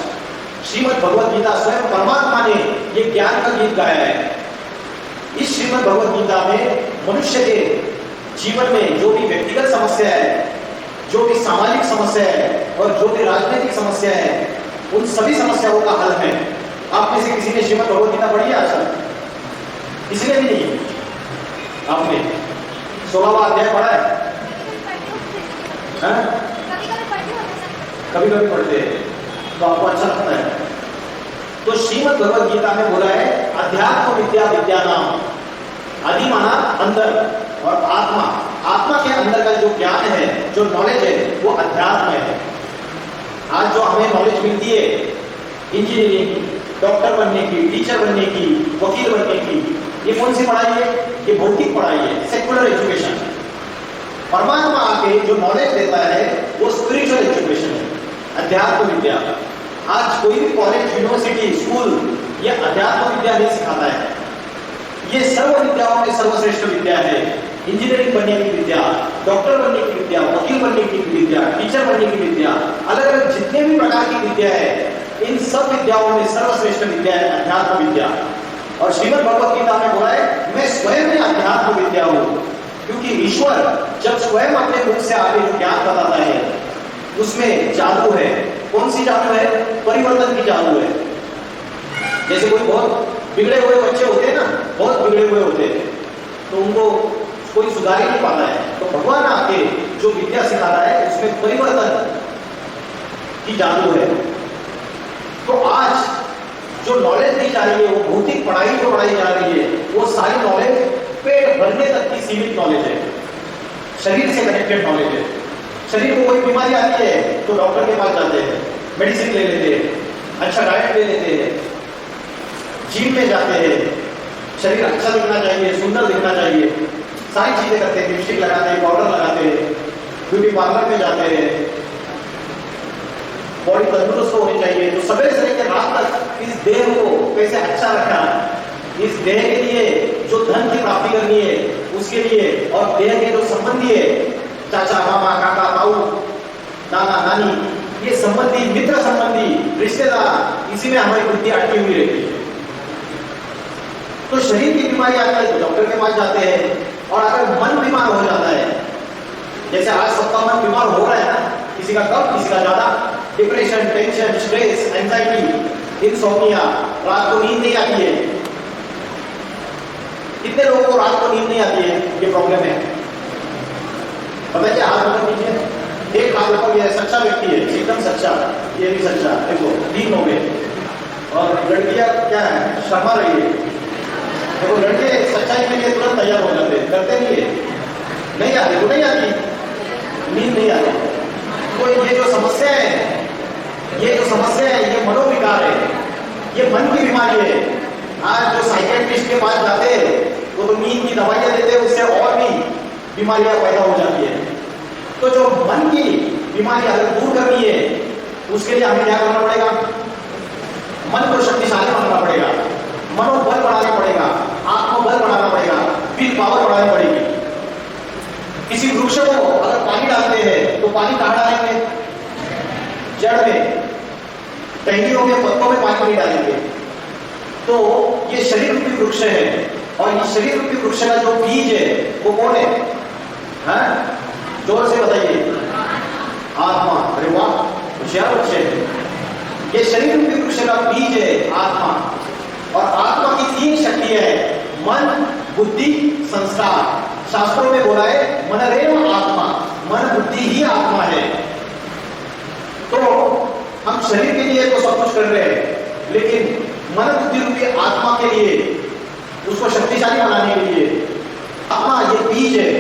श्रीमद् भगवत गीता स्वयं परमात्मा ने ये ज्ञान का गीत गाया है। इस श्रीमद् भगवत गीता में मनुष्य के जीवन में जो भी व्यक्तिगत समस्या है, जो भी सामाजिक समस्या है और जो भी राजनीतिक समस्या है, उन सभी समस्याओं का हल है। आप में से किसी ने श्रीमद् भगवत गीता पढ़ी है आज तक? किसी ने भी नहीं? आपने 16वां अध्याय पढ़ा है? कभी कभी पढ़ते हैं तो आपको अच्छा लगता है। तो श्रीमद् भगवत गीता में बोला है अध्यात्म विद्या विद्यानाम। आदि माना अंदर और आत्मा, आत्मा के अंदर का जो ज्ञान है, जो नॉलेज है, वो अध्यात्म है। आज जो हमें नॉलेज मिलती है इंजीनियरिंग की, डॉक्टर बनने की, टीचर बनने की, वकील बनने की, ये कौन सी पढ़ाई है? ये भौतिक पढ़ाई है, सेकुलर एजुकेशन। परमात्मा आके जो नॉलेज देता है वो स्पिरिचुअल एजुकेशन है, अध्यात्म विद्या। आज कोई भी कॉलेज, यूनिवर्सिटी, स्कूल ये अध्यात्म विद्या नहीं सिखाता है। ये सर्व विद्याओं में सर्वश्रेष्ठ विद्या है। इंजीनियरिंग बनने की विद्या, डॉक्टर बनने की विद्या, वकील बनने की विद्या, टीचर बनने की विद्या, अलग अलग जितने भी प्रकार की विद्या है, इन सब विद्याओं में सर्वश्रेष्ठ विद्या है अध्यात्म विद्या। और श्रीमद् भगवत गीता में बोला है मैं स्वयं में अध्यात्म विद्या हूं, क्योंकि ईश्वर जब स्वयं अपने मुख से आगे जो ज्ञान बताता है उसमें जादू है। कौन सी जादू है? परिवर्तन की जादू है। जैसे कोई बहुत बिगड़े हुए बच्चे होते हैं ना, बहुत बिगड़े हुए होते हैं, तो उनको कोई सुधार ही नहीं पाता है, तो भगवान आके जो विद्या सिखाता है उसमें परिवर्तन की जादू है। तो आज जो नॉलेज दी जा रही है, वो भौतिक पढ़ाई जो पढ़ाई जा रही है, वो सारी नॉलेज पेट भरने तक की सीमित नॉलेज है, शरीर से कनेक्टेड नॉलेज है। शरीर को कोई बीमारी आती है तो डॉक्टर के पास जाते हैं, मेडिसिन ले लेते हैं, अच्छा डाइट ले लेते हैं, जिम में जाते हैं, शरीर अच्छा दिखना चाहिए, सुंदर दिखना चाहिए, सारी चीजें करते हैं, लिपस्टिक लगाते हैं, पाउडर लगाते हैं, ब्यूटी पार्लर में जाते हैं, बॉडी तंदुरुस्त होनी चाहिए। तो सवेरे से लेकर रात तक इस देह को कैसे अच्छा रखना, इस देह के लिए जो धन की प्राप्ति करनी है उसके लिए, और देह के जो संबंधी है, चाचा, मामा, काका, ताऊ, नाना, नानी, ये संबंधी, मित्र संबंधी, रिश्तेदार, इसी में हमारी बुद्धि अटकी हुई रहती है। तो शरीर की बीमारी आती है तो डॉक्टर के पास जाते हैं। और अगर मन बीमार हो जाता है, जैसे आज सबका मन बीमार हो रहा है ना, किसी का कम, किसी का ज्यादा, depression, tension, stress, anxiety, insomnia, रात को नींद नहीं आती है। कितने लोगों को रात को नींद नहीं आती है? ये प्रॉब्लम है। पता क्या? हाथ ऊपर कीजिए, एक हाथ ऊपर, ये सच्चा व्यक्ति है, एकदम सच्चा, ये भी सच्चा, देखो 3 हो गए। और लड़कियां क्या है, शर्मा रही है। देखो लड़के सच्चाई के लिए तुरंत तैयार हो जाते हैं, करते नहीं है, नहीं आती, वो नहीं आती, नींद नहीं आती। तो ये जो समस्या है, ये मनोविकार है, ये मन की बीमारी है। आज जो साइकियाट्रिस्ट के पास जाते हैं वो तो नींद की दवाइयां देते हैं, उससे और भी बीमारियां पैदा हो जाती है। तो जो मन की बीमारी अगर दूर करनी है, उसके लिए हमें क्या करना पड़ेगा? मन को शक्तिशाली बनाना पड़ेगा, मनोबल बढ़ाना पड़ेगा, आत्मबल बढ़ाना पड़ेगा, विल पावर बढ़ानी पड़ेगी। किसी वृक्ष को अगर पानी डालते हैं तो पानी कहाँ डालेंगे? जड़ में, टहनियों में, पत्तों में पानी नहीं डालेंगे। तो ये शरीर रूपी वृक्ष है, और ये शरीर रूपी वृक्ष का जो बीज है वो कौन है? हाँ? जोर से बताइए। आत्मा। अरे वाह, होशियार बच्चे हैं। ये शरीर रूपी वृक्ष का बीज है आत्मा, और आत्मा की 3 शक्तियां है, मन, बुद्धि, संस्कार। शास्त्रों में बोला है मनरेव आत्मा, मन बुद्धि ही आत्मा है। तो हम शरीर के लिए तो सब कुछ कर रहे हैं, लेकिन मन बुद्धि रूपी आत्मा के लिए, उसको शक्तिशाली बनाने के लिए, आत्मा ये बीज है।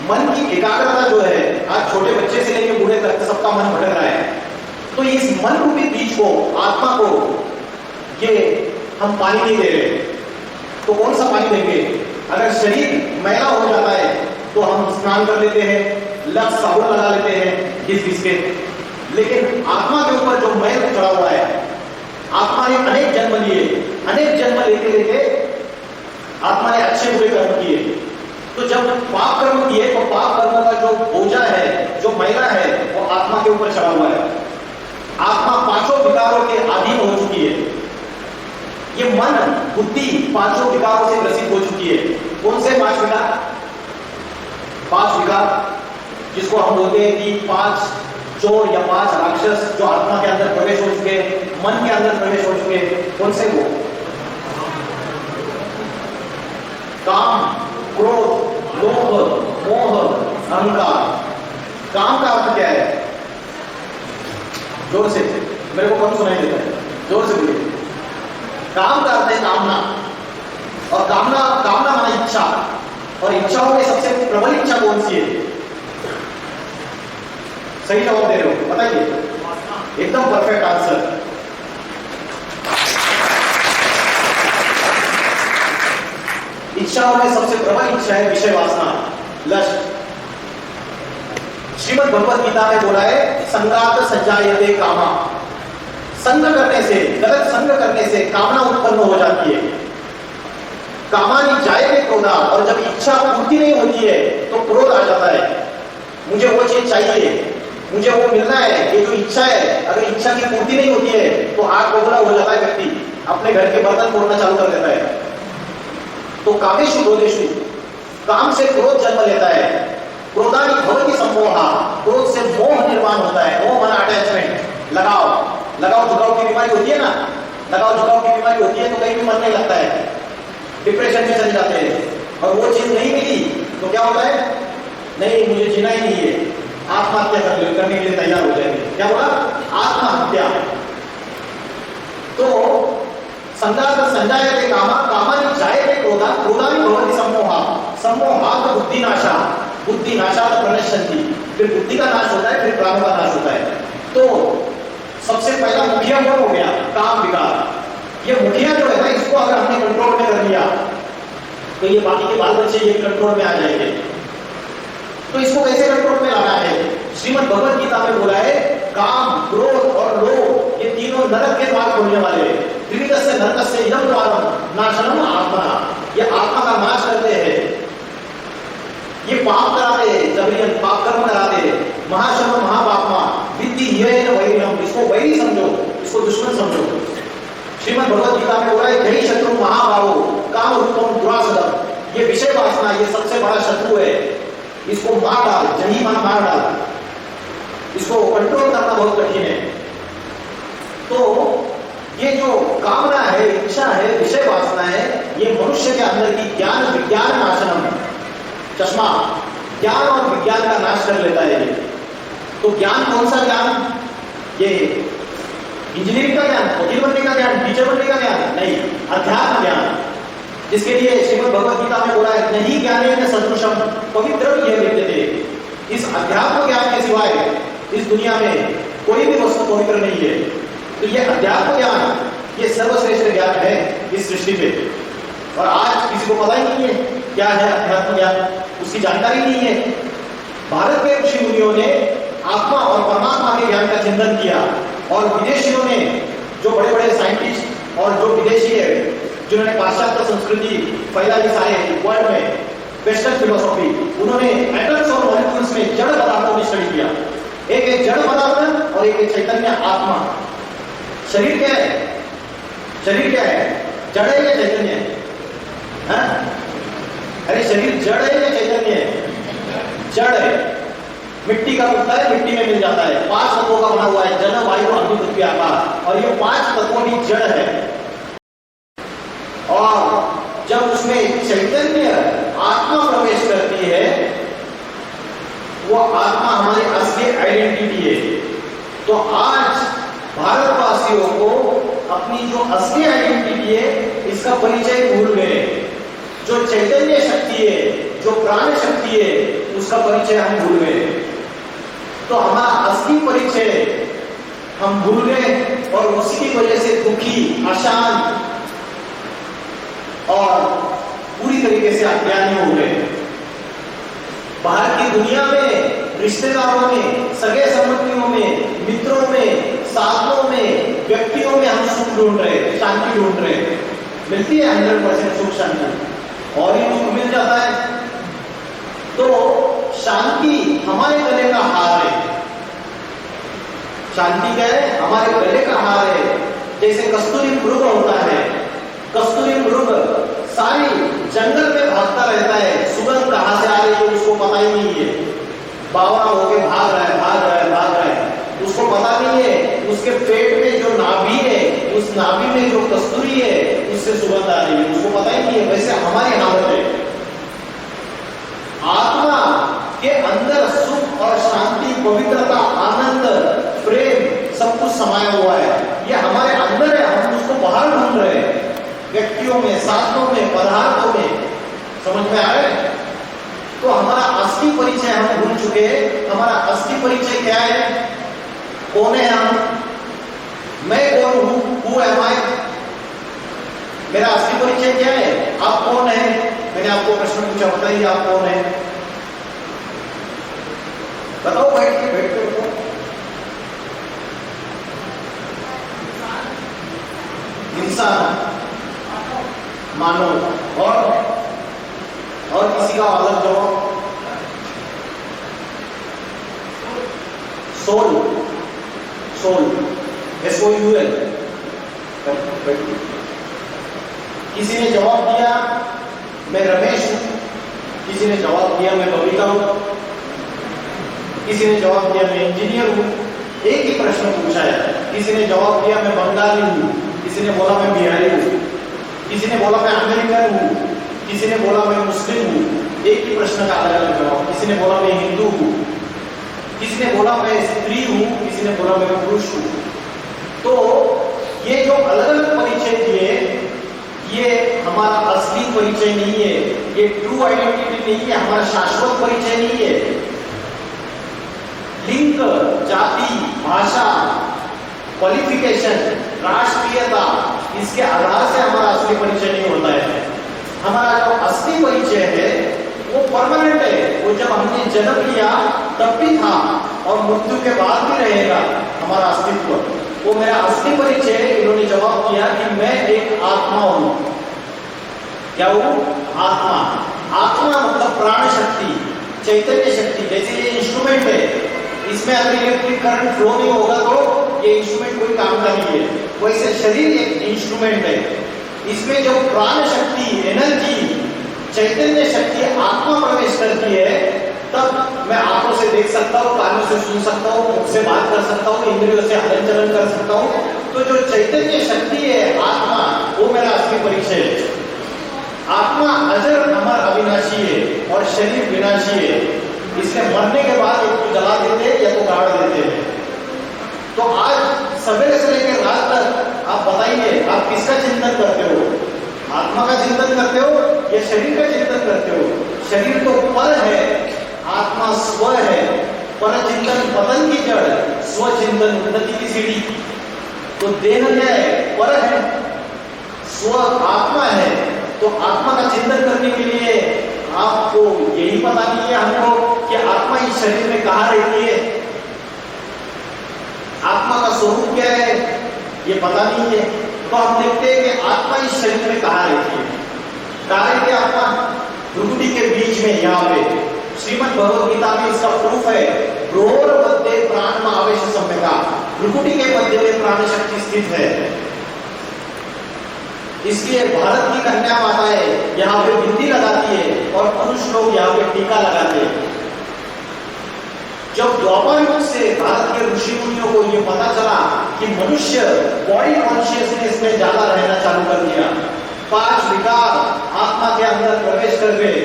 मन की एकाग्रता जो है, आज छोटे बच्चे से लेकर बूढ़े तक सबका मन भटक रहा है। तो इस मन रूपी बीज को, आत्मा को, ये हम पानी नहीं दे रहे। तो कौन सा पानी देंगे? अगर शरीर मैला हो जाता है तो हम स्नान कर लेते हैं, लक्स साबुन लगा लेते हैं घिस घिस के। लेकिन आत्मा के ऊपर जो मैल चढ़ा हुआ है, आत्मा ने अनेक जन्म लिए, अनेक जन्म लेते लेते आत्मा ने अच्छे बुरे कर्म किए। तो जब पाप कर्म किए तो पाप कर्म का जो बोझा है, जो मैला है, वो आत्मा के ऊपर चढ़ा हुआ है। आत्मा 5 विकारों के अधीन हो चुकी है। ये मन बुद्धि 5 विकारों से ग्रसित हो चुकी है। कौन से 5 विकार? 5 विकार जिसको हम बोलते हैं कि 5 चोर या 5 राक्षस जो आत्मा के अंदर प्रवेश हो चुके, मन के अंदर प्रवेश हो चुके। कौन से? वो काम, क्रोध, लोभ, मोह, अहंकार। काम का अर्थ क्या है? जोर से, मेरे को कम सुनाई देता है, जोर से बोलिए। काम का अर्थ है कामना, और कामना माना इच्छा। और इच्छाओं में सबसे प्रबल इच्छा कौन सी है? सही जवाब दे रहे हो, बताइए। एकदम परफेक्ट आंसर। इच्छाओं में सबसे प्रबल इच्छा है विषय वासना, लस्ट। श्रीमद् भगवद गीता में बोला है संगात संजायते कामा। संग करने से, गलत संग करने से कामना उत्पन्न हो जाती है। कामानि जायते क्रोधा, और जब इच्छा पूर्ति नहीं होती है तो क्रोध आ जाता है। मुझे वो चीज चाहिए, मुझे वो मिलना है। ये जो इच्छा है, अगर इच्छा की पूर्ति नहीं होती है तो आग बबूला हो जाता है व्यक्ति, अपने घर के बर्तन फोड़ना चालू कर देता है। तो कामेषु क्रोधेषु, काम से क्रोध जन्म लेता है। क्रोधानि भवति सम्मोहा, क्रोध से मोह निर्माण होता है। मोह माना अटैचमेंट, लगाव झुकाव की बीमारी होती है ना, लगाव झुकाव की बीमारी होती है तो कहीं भी मन नहीं लगता है, डिप्रेशन में चले जाते हैं। और वो चीज नहीं मिली तो क्या होता है? नहीं, मुझे जीना ही नहीं है, आत्महत्या करने के लिए तैयार हो जाएंगे। क्या बोला? आत्महत्या। तो संगात संजायते कामा, कामानि जायते क्रोधा, क्रोधानि भवति सम्मोहा, सम्मोहात् बुद्धिनाशा, बुद्धिनाशात् प्रणश्यन्ति। फिर बुद्धि का नाश होता है, फिर प्राणों का नाश होता है। तो सबसे पहला मुखिया कौन हो गया? काम विकार। ये मुखिया जो है ना, इसको अगर हमने कंट्रोल में कर लिया तो ये बाकी के बाल बच्चे ये कंट्रोल में आ जाएंगे। तो इसको कैसे कंट्रोल में लाना है? श्रीमद् भगवद गीता में बोला है काम, क्रोध और लोभ ये तीनों नरक के द्वार खोलने वाले हैं। त्रिविधस्य नरकस्य इदं द्वारम नाशनम आत्मना, ये आत्मा का नाश करते हैं। ये पाप कराते हैं, जबरियन पाप कर्म कराते हैं। महाशम महापापमा विद्धि येन वैरियम, इसको वैरी समझो, इसको दुश्मन समझो। श्रीमद् भगवद गीता में बोला है जय शत्रु महाभावो काम रूपम दुरासदम, ये विषय वासना ये सबसे बड़ा शत्रु है, इसको मार डाल, जही मार डाल, इसको कंट्रोल करना बहुत कठिन है। तो ये जो कामना है, इच्छा है, विषय वासना है, ये मनुष्य के अंदर की ज्ञान विज्ञान नाशनम है, चश्मा, ज्ञान और विज्ञान का नाश कर लेता है ये। तो ज्ञान कौन सा ज्ञान? ये इंजीनियरिंग का ज्ञान, वकील बनने का ज्ञान, टीचर बनने का ज्ञान नहीं, अध्यात्म ज्ञान, जिसके लिए श्रीमद् भगवद गीता में बोला है नहीं ज्ञानेन सदृशम पवित्रम यह विद्यते। इस अध्यात्म ज्ञान के सिवाय इस दुनिया में कोई भी वस्तु पवित्र नहीं है। तो ये अध्यात्म ज्ञान ये सर्वश्रेष्ठ ज्ञान है इस सृष्टि पे, और आज किसी को पता ही नहीं है क्या है अध्यात्म ज्ञान, उसकी जानकारी नहीं है। भारत के ऋषि मुनियों ने आत्मा और परमात्मा के ज्ञान का चिंतन किया, और विदेशियों ने, जो बड़े बड़े साइंटिस्ट और जो विदेशी है जिन्होंने पाश्चात्य संस्कृति फैलाई सारे वर्ल्ड में, वेस्टर्न फिलोसॉफी, उन्होंने एटम्स और मॉलिक्यूल्स में जड़ पदार्थों में स्टडी किया। एक है जड़ पदार्थ और एक है चैतन्य आत्मा। शरीर क्या है? शरीर क्या है? जड़ है या चैतन्य है? अरे शरीर जड़ है या चैतन्य है? जड़ है। मिट्टी का टुकड़ा है, मिट्टी में मिल जाता है। 5 तत्वों का बना हुआ है, जल, वायु, अग्नि, पृथ्वी, आकाश, और ये 5 तत्वों की जड़ है। और जब उसमें चैतन्य आत्मा प्रवेश करती है, वो आत्मा हमारी असली आइडेंटिटी है। तो आज भारतवासियों को अपनी जो असली आइडेंटिटी है, इसका परिचय भूल गए। जो चैतन्य शक्ति है, जो प्राण शक्ति है, उसका परिचय हम भूल गए। तो हमारा असली परिचय हम भूल गए और उसी की वजह से दुखी, अशांत और पूरी तरीके से अज्ञानी हो गए। बाहर की दुनिया में, रिश्तेदारों में, सगे संबंधियों में, मित्रों में, साधनों में, व्यक्तियों में हम सुख ढूंढ रहे, शांति ढूंढ रहे। मिलती है 100% सुख शांति, और ही दुख मिल जाता है। तो शांति हमारे गले का हार है। शांति क्या है? हमारे गले का हार है। जैसे कस्तूरी मृग होता है, कस्तूरी मृग सारी जंगल में भागता रहता है, सुगंध कहां से आ रही है उसको पता ही नहीं है। बावरा होके भाग रहा है, भाग रहा है, भाग रहा है, उसको पता नहीं है उसके पेट में जो नाभि है, उस नाभि में जो कस्तूरी है, उससे सुगंध आ रही है, उसको पता ही नहीं है। वैसे हमारी हालत है। आत्मा के अंदर सुख और शांति, पवित्रता, आनंद, प्रेम सब कुछ समाया हुआ है। ये हमारे अंदर है, हम उसको बाहर ढूंढ रहे हैं, व्यक्तियों में, साधनों में, पदार्थों में। समझ में आ रहा है? तो हमारा असली परिचय हम भूल चुके हैं। हमारा असली परिचय क्या है? कौन है हम? मैं कौन हूं? Who am I? मेरा असली परिचय क्या है? आप कौन है? मैंने आपको प्रश्न पूछा, बताइए आप कौन है? बताओ, बैठ के बताओ। इंसान, मानव, और किसी का अलग जवाब? Soul, soul, SOUL। किसी ने जवाब दिया मैं रमेश हूं, किसी ने जवाब दिया मैं बबीता हूं, किसी ने जवाब दिया मैं इंजीनियर हूं। एक ही प्रश्न पूछा है। किसी ने जवाब दिया मैं बंगाली हूं, किसी ने बोला मैं बिहारी हूं, किसी ने बोला मैं अमेरिकन हूं, किसी ने बोला मैं मुस्लिम हूं। एक ही प्रश्न का अलग अलग जवाब। किसी ने बोला मैं हिंदू हूं, किसी ने बोला मैं स्त्री हूं, किसी ने बोला मैं पुरुष हूं। तो ये जो अलग अलग परिचय दिए, ये हमारा असली परिचय नहीं है, ये ट्रू आइडेंटिटी नहीं है, हमारा शाश्वत परिचय नहीं है। लिंग, जाति, भाषा, क्वालिफिकेशन, राष्ट्रीयता, इसके आधार से हमारा असली परिचय नहीं होता है। हमारा जो असली परिचय है वो परमानेंट है। वो जब हमने जन्म लिया तब भी था और मृत्यु के बाद भी रहेगा हमारा अस्तित्व। वो मेरा असली परिचय। इन्होंने जवाब दिया कि मैं एक आत्मा हूं। क्या हूं? आत्मा। आत्मा मतलब प्राण शक्ति, चैतन्य शक्ति। जैसे ये इंस्ट्रूमेंट है, इसमें अगर इलेक्ट्रिक करंट फ्लो नहीं होगा तो ये इंस्ट्रूमेंट कोई काम का नहीं है। वैसे शरीर एक इंस्ट्रूमेंट है। इसमें जो प्राण शक्ति, एनर्जी, चैतन्य शक्ति आत्मा प्रवेश करती है, तब मैं आंखों से देख सकता हूँ, कानों से सुन सकता हूँ, मुख से बात कर सकता हूँ, इंद्रियों से हलन चलन कर सकता हूँ। तो जो चैतन्य शक्ति है आत्मा, वो मेरा असली परिचय है। आत्मा अजर, अमर, अविनाशी है और शरीर विनाशी है। इसलिए मरने के बाद एक को जला देते हैं या तो गाड़ देते हैं। तो आज सवेरे से लेकर रात तक आप बताइए, आप किसका चिंतन करते हो? आत्मा का चिंतन करते हो या शरीर का चिंतन करते हो? शरीर तो पर है, आत्मा स्व है। पर चिंतन पतन की जड़, स्व चिंतन उन्नति की सीढ़ी। तो देह क्या है? पर है, स्व आत्मा है। तो आत्मा का चिंतन करने के लिए आपको यही पता नहीं है हमको कि आत्मा इस शरीर में कहाँ रहती है, आत्मा का स्वरूप क्या है, ये पता नहीं है। तो हम देखते हैं कि आत्मा इस शरीर में कहाँ रहती है। कहाँ रहती है आत्मा? भ्रुकुटी के बीच में यहाँ पे श्रीमद् भगवद गीता में इसका प्रूफ है। भ्रूर मध्य प्राण में आवेश सम्यका, भ्रुकुटी के मध्य में प्राण शक्ति स्थित है। इसलिए भारत की कन्या माताएं यहाँ पे बिंदी लगाती है और पुरुष लोग यहाँ पे टीका लगाते हैं। जब द्वापर युग से भारत के ऋषि मुनियों को ये पता चला कि मनुष्य बॉडी कॉन्शियसनेस में ज्यादा रहना चालू कर दिया, 5 विकार आत्मा के अंदर प्रवेश कर गए,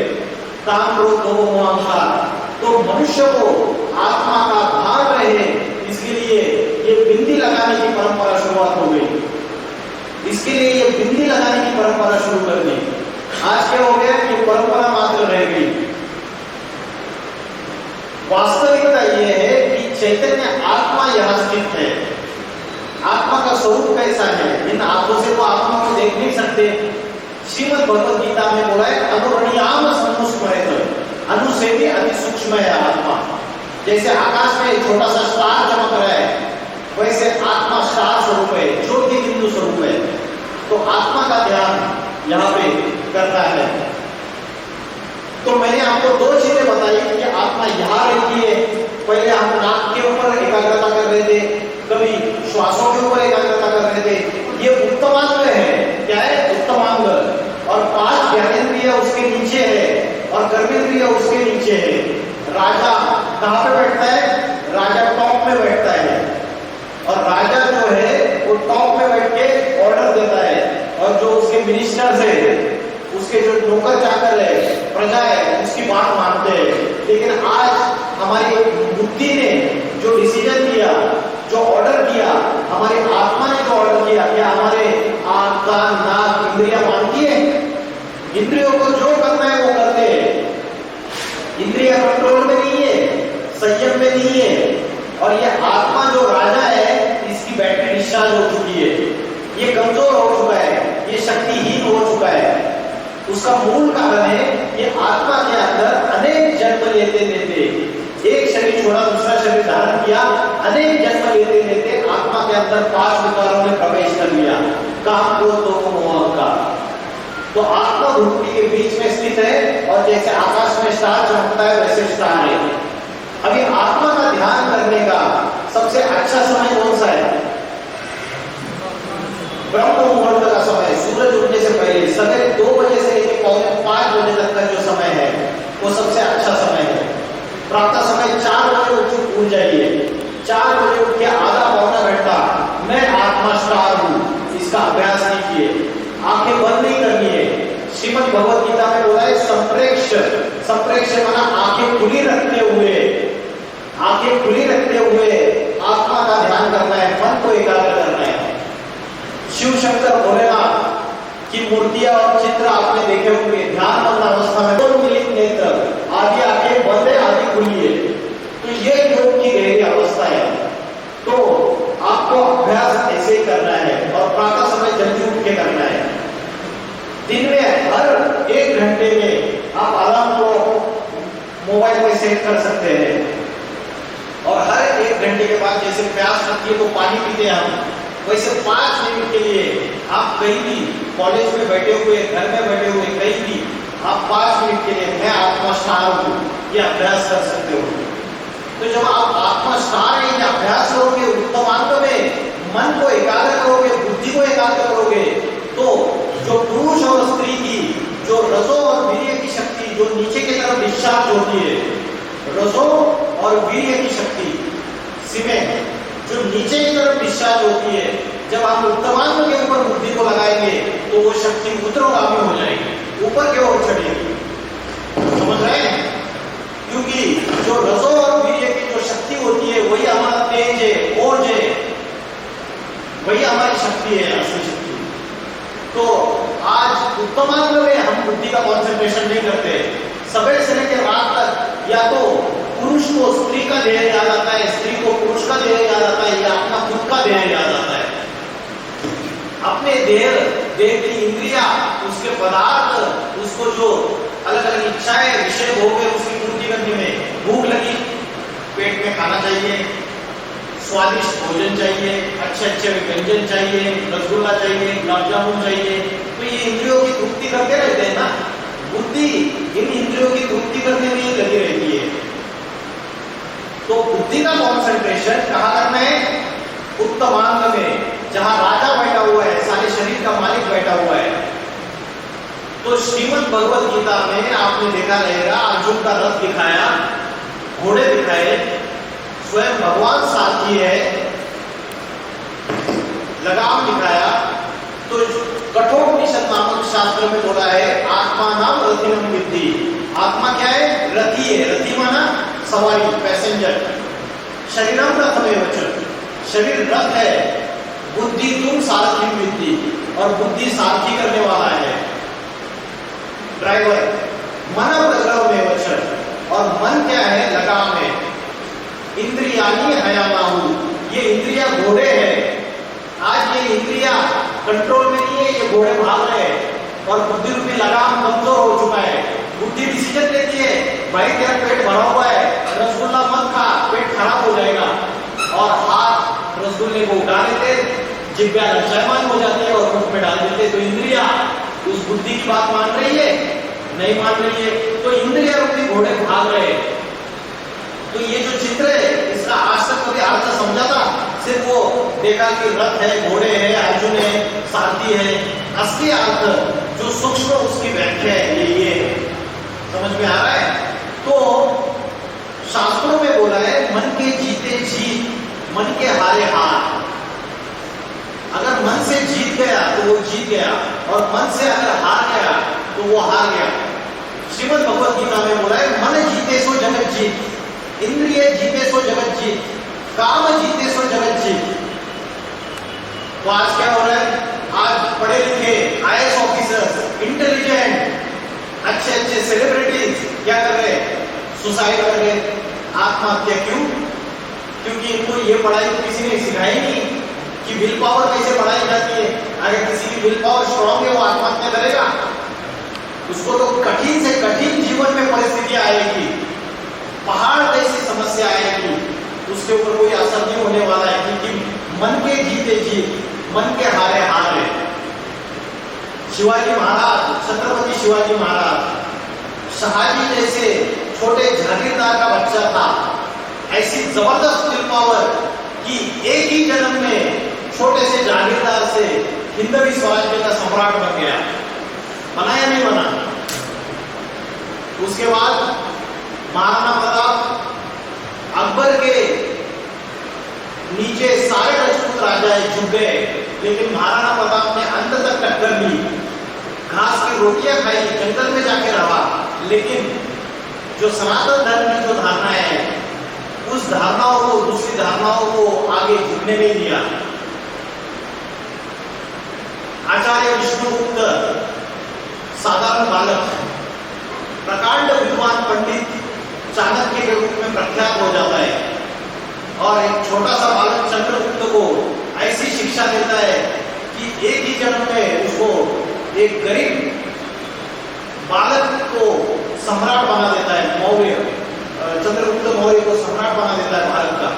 काम क्रोध लोभ मोह अहंकार, तो मनुष्य को आत्मा का भार रहे, इसके लिए ये बिंदी लगाने की परंपरा शुरुआत हो गई। इसके लिए ये बिंदी लगाने की परंपरा शुरू कर दी। आज क्या हो गया कि परंपरा मात्र रह गई। वास्तविकता यह है कि चैतन्य आत्मा यहां स्थित है। आत्मा का स्वरूप कैसा है, इन आंखों से तो आत्मा को देख नहीं सकते। श्रीमद् भगवद गीता में बोला है अनुरणीयाम समुस्मरेत, अनु से भी अति सूक्ष्म है आत्मा। जैसे आकाश में एक छोटा सा स्टार चमक रहा है, वैसे आत्मा स्टार स्वरूप है, ज्योति बिंदु स्वरूप है। तो आत्मा का ध्यान यहाँ पे करना है। तो मैंने आपको 2 चीजें बताई कि आत्मा यहाँ रहती है। पहले हम नाक के ऊपर एकाग्रता कर रहे थे, कभी श्वासों के ऊपर एकाग्रता कर रहे थे। ये उत्तमांग है। क्या है? उत्तमांग। और 5 ज्ञानेंद्रिय उसके नीचे है और कर्मेंद्रिय उसके नीचे है। राजा कहाँ पे बैठता है? राजा टॉप में बैठता है। और राजा जो है वो टॉप में बैठ के ऑर्डर देता है, और जो उसके मिनिस्टर्स है, उसके जो नौकर चाकर है, प्रजा है, उसकी बात मानते हैं। लेकिन आज हमारी बुद्धि ने जो डिसीजन लिया, जो ऑर्डर किया, हमारी आत्मा ने जो ऑर्डर किया, क्या हमारे आंख कान नाक इंद्रियां मानती है? इंद्रियों को जो करना है वो करते हैं। इंद्रिया कंट्रोल में नहीं है, संयम में नहीं है। और ये आत्मा जो राजा है, इसकी बैटरी डिस्चार्ज हो चुकी है, ये कमजोर हो चुका है, ये शक्तिहीन हो चुका है। उसका मूल कारण है कि आत्मा के अंदर अनेक जन्म लेते लेते, एक शरीर छोड़ा दूसरा शरीर धारण किया, अनेक जन्म लेते लेते आत्मा के अंदर 5 विकारों ने प्रवेश कर लिया, काम क्रोध लोभ मोह अहंकार। तो आत्मा भ्रुकुटी के बीच में स्थित है, और जैसे आकाश में स्टार चमकता है वैसे स्टार है। अभी आत्मा का ध्यान करने का सबसे अच्छा समय कौन सा है? ब्रह्म मुहूर्त का समय, सूरज उगने से पहले सवेरे 2 बजे से लेकर पौने 5 बजे तक का जो समय है वो सबसे अच्छा समय है। प्रातः समय 4 बजे उठ जाइए, 4 बजे उठ के आधा पौना घंटा मैं आत्मा स्टार हूं, इसका अभ्यास कीजिए। आंखें बंद नहीं करनी है। श्रीमद् भगवद गीता में बोला है संप्रेक्ष, संप्रेक्ष माना आंखें खुली रखते हुए, आंखें खुली रखते हुए आत्मा का ध्यान करना है, मन को एकाग्र करना है। शिव शंकर भोलेनाथ की मूर्तियां और चित्र आपने देखे होंगे। ध्यान बंद अवस्था में दोनों मिलित नेत्र, आधी आंखें बंद है आधी खुली है, तो ये योग की गहरी अवस्था है। तो आपको अभ्यास ऐसे ही करना है, और प्रातः समय जल्दी उठ के करना है। दिन में हर 1 घंटे में आप अलार्म को मोबाइल में सेट कर सकते हैं, और हर 1 घंटे के बाद जैसे प्यास लगती है तो पानी पीते हैं हम, वैसे 5 मिनट के लिए आप कहीं भी, कॉलेज में बैठे हुए, घर में बैठे हुए, कहीं भी आप 5 मिनट के लिए मैं आत्मा स्टार हूं, ये अभ्यास कर सकते हो। तो जब आप आत्मा स्टार है, ये अभ्यास करोगे, उत्तमांग में मन को एकाग्र करोगे, बुद्धि को एकाग्र करोगे, तो जो पुरुष और स्त्री की जो रजो और वीर्य की शक्ति जो नीचे की तरफ डिस्चार्ज होती है, रजो और वीर्य की शक्ति सीमेंट जो नीचे की तरफ डिस्चार्ज होती है, जब आप उत्तमांग के ऊपर बुद्धि को लगाएंगे तो वो शक्ति ऊर्ध्वगामी हो जाएगी, ऊपर की ओर चढ़ेगी। समझ रहे हैं? क्योंकि जो रजो और वीर्य की जो शक्ति होती है वही हमारा तेज है, ओज है, वही हमारी शक्ति है, असली शक्ति। तो आज उत्तमांग में हम बुद्धि का कॉन्सेंट्रेशन नहीं करते। सवेरे से लेकर रात तक या तो पुरुष को स्त्री का देह याद आता है, स्त्री को पुरुष का देह याद आता है, या अपना खुद का देह याद आता है। अपने देह की इंद्रिया, उसके पदार्थ, उसको जो अलग अलग इच्छाएं, विषय भोग है उसकी पूर्ति करने में, भूख लगी पेट में खाना चाहिए, स्वादिष्ट भोजन चाहिए, अच्छे अच्छे व्यंजन चाहिए, रसगुल्ला चाहिए, गुलाब जामुन चाहिए, तो ये इंद्रियों की तृप्ति करते रहते हैं ना। बुद्धि इन इंद्रियों की तृप्ति करने में ही लगी रहती है। तो बुद्धि का कॉन्सेंट्रेशन कहाँ करना है? उत्तमांग में, जहां राजा बैठा हुआ है, सारे शरीर का मालिक बैठा हुआ है। तो श्रीमद् भगवद गीता में आपने देखा रहेगा, अर्जुन का रथ दिखाया, घोड़े दिखाए, स्वयं भगवान सारथी है, लगाम दिखाया। तो कठोपनिषद नामक शास्त्र में बोला है आत्मा नाम रथिनम विद्धि। आत्मा क्या है? रथी है। रथी माना सवारी, पैसेंजर। शरीरम रथमेव च, शरीर रथ है। बुद्धि तुम सारथी विद्धि, और बुद्धि सारथी करने वाला है, ड्राइवर। मन प्रग्रहमेव च, और मन क्या है? लगाम है। इंद्रियानी हयामाहु, ये इंद्रिया घोड़े हैं। आज ये इंद्रिया कंट्रोल में नहीं है, ये घोड़े भाग रहे हैं, और बुद्धि रूपी लगाम कमजोर हो चुका है। बुद्धि डिसीजन लेती है, भाई तेरा पेट भरा हुआ है, रसगुल्ला मत खा, पेट खराब हो जाएगा, और हाथ रसगुल्ले को उठा लेते, जिह्वा लज्जायमान हो जाती है और मुख में डाल देते। तो इंद्रिया उस बुद्धि की बात मान रही है? नहीं मान रही है। तो इंद्रिया रूपी घोड़े भाग रहे हैं। तो ये जो चित्र है, इसका आज तक कभी अर्थ समझा था? सिर्फ वो देखा कि रथ है, घोड़े है, अर्जुन है, सारथी है। असली अर्थ जो सूक्ष्म उसकी व्याख्या है ये है। समझ में आ रहा है? तो शास्त्रों में बोला है मन के जीते जीत, मन के हारे हार। अगर मन से जीत गया तो वो जीत गया, और मन से अगर हार गया तो वो हार गया। श्रीमद् भगवद गीता में बोला है मन जीते सो जगत जीत, इंद्रिय जीते सो जगत जीत, काम जीते सो जगत जीत। तो आज क्या हो रहा है? आज पढ़े लिखे IAS ऑफिसर्स, इंटेलिजेंट, अच्छे अच्छे सेलिब्रिटीज क्या कर रहे हैं? सुसाइड कर रहे हैं, आत्महत्या। क्यों? क्योंकि इनको ये पढ़ाई तो किसी ने सिखाई नहीं कि विल पावर कैसे बढ़ाई जाती है। अगर किसी की विल पावर स्ट्रांग है वो आत्महत्या करेगा? उसको तो कठिन से कठिन जीवन में परिस्थितियां आएगी, पहाड़ जैसी समस्या आएगी, उसके ऊपर कोई असर नहीं होने वाला है, क्योंकि मन के जीते जीत, मन के हारे हार है। शिवाजी महाराज, छत्रपति शिवाजी महाराज, शहाजी जैसे छोटे जागीरदार का बच्चा था। ऐसी जबरदस्त विल पावर कि एक ही जन्म में छोटे से जागीरदार से हिंदवी स्वराज्य का सम्राट बन गया। बना या नहीं बना? उसके बाद महाराणा प्रताप, अकबर के नीचे सारे राजपूत राजा झुक गए, लेकिन महाराणा प्रताप ने अंत तक टक्कर ली, घास की रोटियां खाई, जंगल में जाके रहा, लेकिन जो सनातन धर्म की जो धारणाएं हैं, उस धारणाओं को, दूसरी धारणाओं को आगे झुकने नहीं दिया। आचार्य विष्णुगुप्त साधारण बालक, प्रकांड विद्वान पंडित चाणक्य के रूप में प्रख्यात हो जाता है, और एक छोटा सा बालक चंद्रगुप्त को ऐसी शिक्षा देता है कि एक ही जन्म में उसको एक गरीब बालक को सम्राट बना देता है। मौर्य, चंद्रगुप्त मौर्य को सम्राट बना देता है भारत का।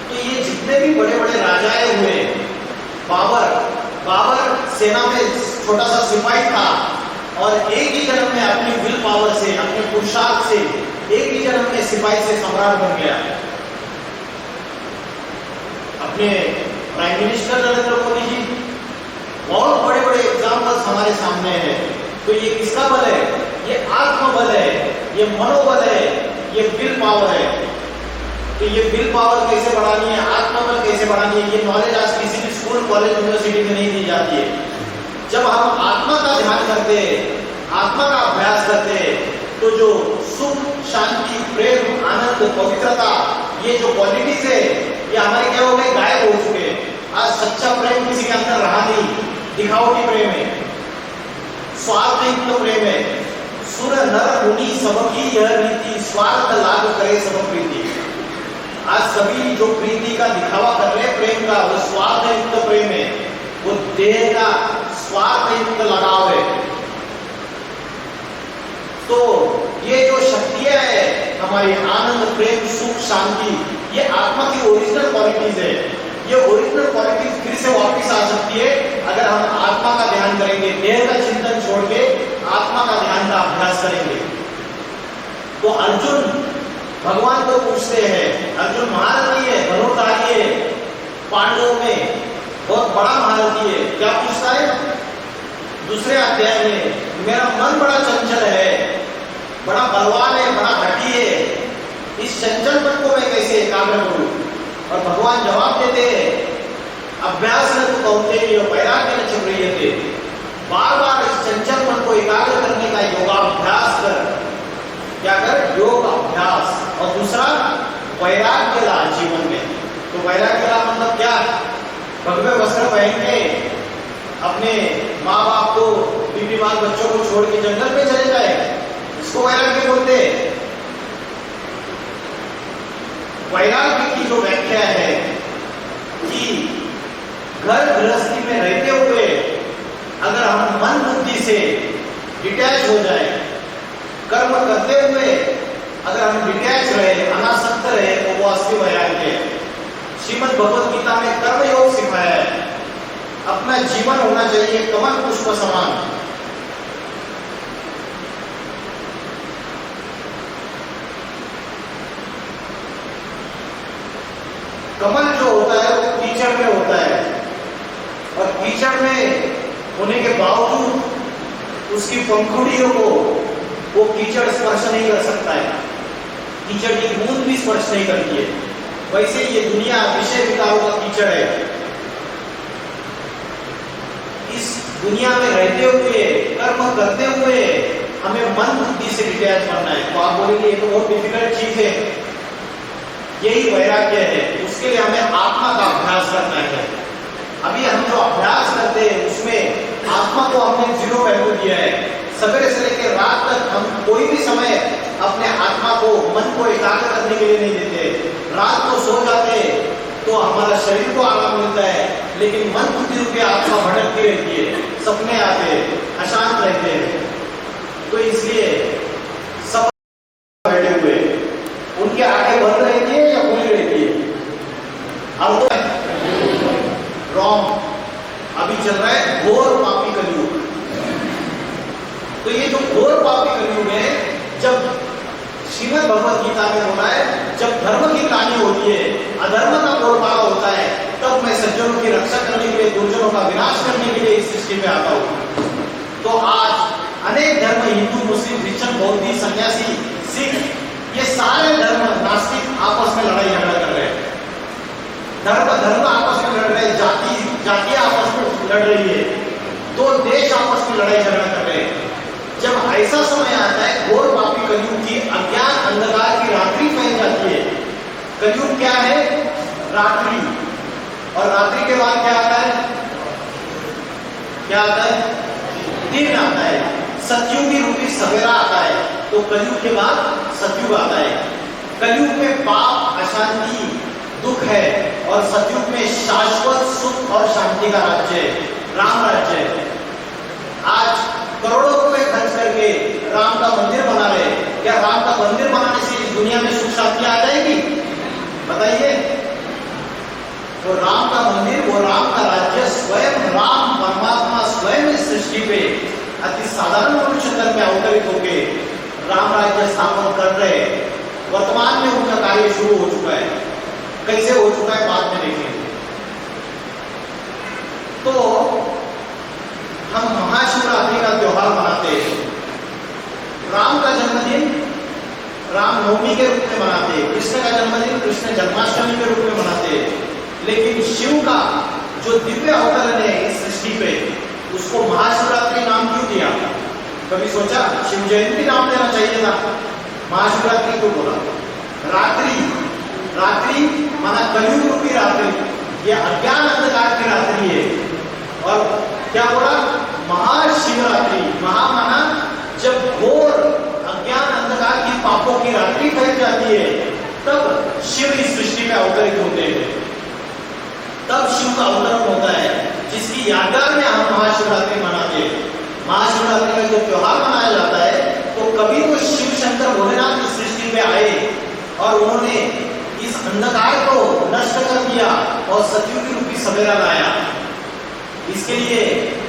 तो ये जितने भी बड़े बड़े राजाएं हुए, बाबर सेना में छोटा सा सिपाही था, और एक ही जन्म में अपनी विल पावर से, अपने पुरुषार्थ से, एक ही जन्म में सिपाही से सम्राट बन गया। अपने प्राइम मिनिस्टर नरेंद्र मोदी जी, बहुत बड़े बड़े एग्जाम्पल्स हमारे सामने हैं। तो ये किसका बल है? ये आत्मबल है, ये मनोबल है, ये विल पावर है। तो ये विल पावर कैसे बढ़ानी है, आत्मबल कैसे बढ़ानी है, ये नॉलेज आज किसी भी स्कूल, कॉलेज, यूनिवर्सिटी में नहीं दी जाती है। जब हम आत्मा का ध्यान करते हैं, आत्मा का अभ्यास करते हैं, तो जो सुख, शांति, प्रेम, आनंद, पवित्रता, ये जो क्वालिटीज है, ये हमारे क्या हो गए? गायब हो चुके हैं। आज सच्चा प्रेम किसी के अंदर रहा नहीं, दिखावटी प्रेम है, स्वार्थ युक्त प्रेम है। सुर नर मुनि सबकी यह रीति, स्वार्थ लाभ करे सब प्रीति। आज सभी जो प्रीति का दिखावा कर रहे हैं प्रेम का, वो स्वार्थ युक्त प्रेम है, वो देह का स्वार्थ युक्त लगाव है। तो ये जो शक्तियां है हमारी, आनंद, प्रेम, सुख, शांति, ये आत्मा की ओरिजिनल क्वालिटीज है। ये ओरिजिनल क्वालिटीज फिर से वापस आ सकती है अगर हम आत्मा का ध्यान करेंगे, देह का चिंतन छोड़ के आत्मा अभ्यास करेंगे। तो अर्जुन भगवान को पूछते हैं, अर्जुन महारथी है, धनुर्धारी है, पांडवों में बहुत बड़ा महारथी है, क्या पूछता है दूसरे अध्याय में, मेरा मन बड़ा चंचल है, बड़ा बलवान है, बड़ा घटी है, इस चंचल मन को मैं कैसे एकाग्र करूं? और भगवान जवाब देते हैं, अभ्यास न तो कौन्तेय वैराग्य न च म्रियते, बार बार इस चंचल मन को एकाग्र करने का योगाभ्यास कर, क्या कर? योग अभ्यास। और दूसरा वैराग्य ला जीवन में। तो वैराग्य ला मतलब क्या? भगवे वस्त्र पहन के अपने माँ बाप को, बीवी बाल बच्चों को छोड़ के जंगल में चले जाए, इसको वैराग्य बोलते हैं। वैराग्य की जो व्याख्या है कि घर गृहस्थी में रहते हुए अगर हम मन बुद्धि से डिटैच हो जाए, कर्म करते हुए अगर हम डिटैच रहे, अनासक्त रहे, तो वो असली वैराग्य है। श्रीमद् भगवद गीता में कर्म योग सिखाया है। अपना जीवन होना चाहिए कमल पुष्प समान। कमल जो होता है वो कीचड़ में होता है, और कीचड़ में होने के बावजूद उसकी पंखुड़ियों को वो कीचड़ स्पर्श नहीं कर सकता है, कीचड़ की बूंद भी स्पर्श नहीं करती है। वैसे ये दुनिया विषय विकारों का कीचड़ है। इस दुनिया में रहते हुए, कर्म करते हुए हमें मन बुद्धि से डिटैच करना है। तो आप बोलेंगे ये तो बहुत डिफिकल्ट चीज है, यही वैराग्य है। उसके लिए हमें आत्मा का अभ्यास करना है। अभी हम जो अभ्यास करते हैं उसमें आत्मा को हमने 0 वैल्यू दिया है। सवेरे से लेकर रात तक हम कोई भी समय अपने आत्मा को, मन को एकाग्र करने के लिए नहीं देते। रात को सो जाते तो हमारा शरीर को आराम मिलता है, लेकिन मन बुद्धि रूपी आत्मा भटकती रहती है, सपने आते हैं, अशांत रहते हैं। तो इसलिए सब बैठे हुए उनके आगे बंद रहती है या खुली रहती है? अब रॉन्ग। अभी चल रहा है घोर पापी कलयुग। तो ये जो घोर पापी कलयुग है, जब श्रीमद् भगवद गीता में बोला है, जब धर्म की ग्लानि होती है, अधर्म का बोलबाला होता है, तब मैं सज्जनों की रक्षा करने के लिए, दुर्जनों का विनाश करने के लिए इस सृष्टि में आता हूं। तो आज अनेक धर्म, हिंदू, मुस्लिम, क्रिश्चियन, बौद्धी, सन्यासी, सिख, ये सारे धर्म नास्तिक आपस में लड़ाई झगड़ा कर रहे हैं। धर्म आपस में लड़ रहे हैं, जाति आपस में लड़ रही है, 2 देश आपस में लड़ाई झगड़ा कर रहे हैं। जब ऐसा समय आता है, घोर पापी कलयुग की अज्ञान अंधकार की रात्रि फैल जाती है। कलयुग क्या है? रात्रि। और रात्रि के बाद क्या आता है? क्या आता है? दिन आता है। सतयुगी रूपी सवेरा आता है। तो कलयुग के बाद सतयुग आता है। कलयुग में पाप, अशांति, दुख है, और सतयुग में शाश्वत सुख और शांति का राज्य है, राम राज्य है। आज करोड़ों रुपए खर्च करके राम का मंदिर बना रहे। क्या राम का मंदिर बनाने से इस दुनिया में सुख शांति आ जाएगी? बताइए। तो राम का मंदिर, वो राम का राज्य, स्वयं राम परमात्मा स्वयं इस सृष्टि पे अति साधारण मनुष्य तन में अवतरित होके राम राज्य स्थापन कर रहे। वर्तमान में उनका कार्य शुरू हो चुका है। कैसे हो चुका है बाद में देखेंगे। तो हम महाशिवरात्रि का त्योहार मनाते हैं। राम का जन्मदिन रामनवमी के रूप में मनाते हैं, कृष्ण का जन्मदिन कृष्ण जन्माष्टमी के रूप में मनाते हैं। लेकिन शिव का जो दिव्य अवतरण है इस सृष्टि पे, उसको महाशिवरात्रि नाम क्यों दिया? कभी सोचा शिव जयंती नाम देना चाहिए था? महाशिवरात्रि क्यों बोला? रात्रि माना कलयुग रूपी रात्रि, ये अज्ञान अंधकार की रात्रि है। और क्या बोला? महाशिवरात्रि। महा माना जब घोर अज्ञान अंधकार की पापों की रात्रि फैल जाती है, तब शिव इस सृष्टि में अवतरित होते हैं। तब शिव का अवतरण होता है, जिसकी यादगार में हम महाशिवरात्रि मनाते हैं। महाशिवरात्रि का जो त्योहार मनाया जाता है, तो कभी तो शिव शंकर भोलेनाथ इस सृष्टि में आए और उन्होंने इस अंधकार को नष्ट कर दिया और सतयुगी रूपी सवेरा लाया। इसके लिए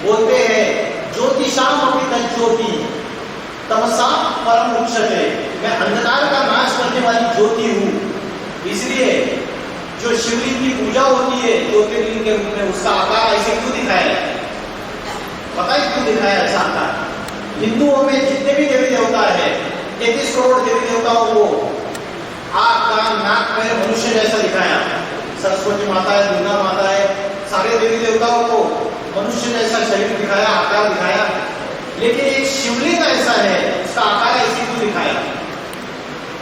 बोलते हैं ज्योतिषाम अपि तज्ज्योति, तमसा परम उच्चते, मैं अंधकार का नाश करने वाली ज्योति हूँ। इसलिए जो शिवलिंग की पूजा होती है ज्योतिर्लिंग के रूप में, उसका आकार ऐसे क्यों दिखाया है? पता है क्यों दिखाया ऐसा आकार? हिंदुओं में जितने भी देवी देवता है, 33 करोड़ देवी देवताओं को आँख, कान, नाक, पैर मनुष्य जैसा दिखाया। सरस्वती माता है, दुर्गा माता है, सारे देवी देवताओं को मनुष्य जैसा शरीर दिखाया, आकार दिखाया। लेकिन एक शिवलिंग ऐसा है, उसका आकार ऐसे क्यों दिखाया?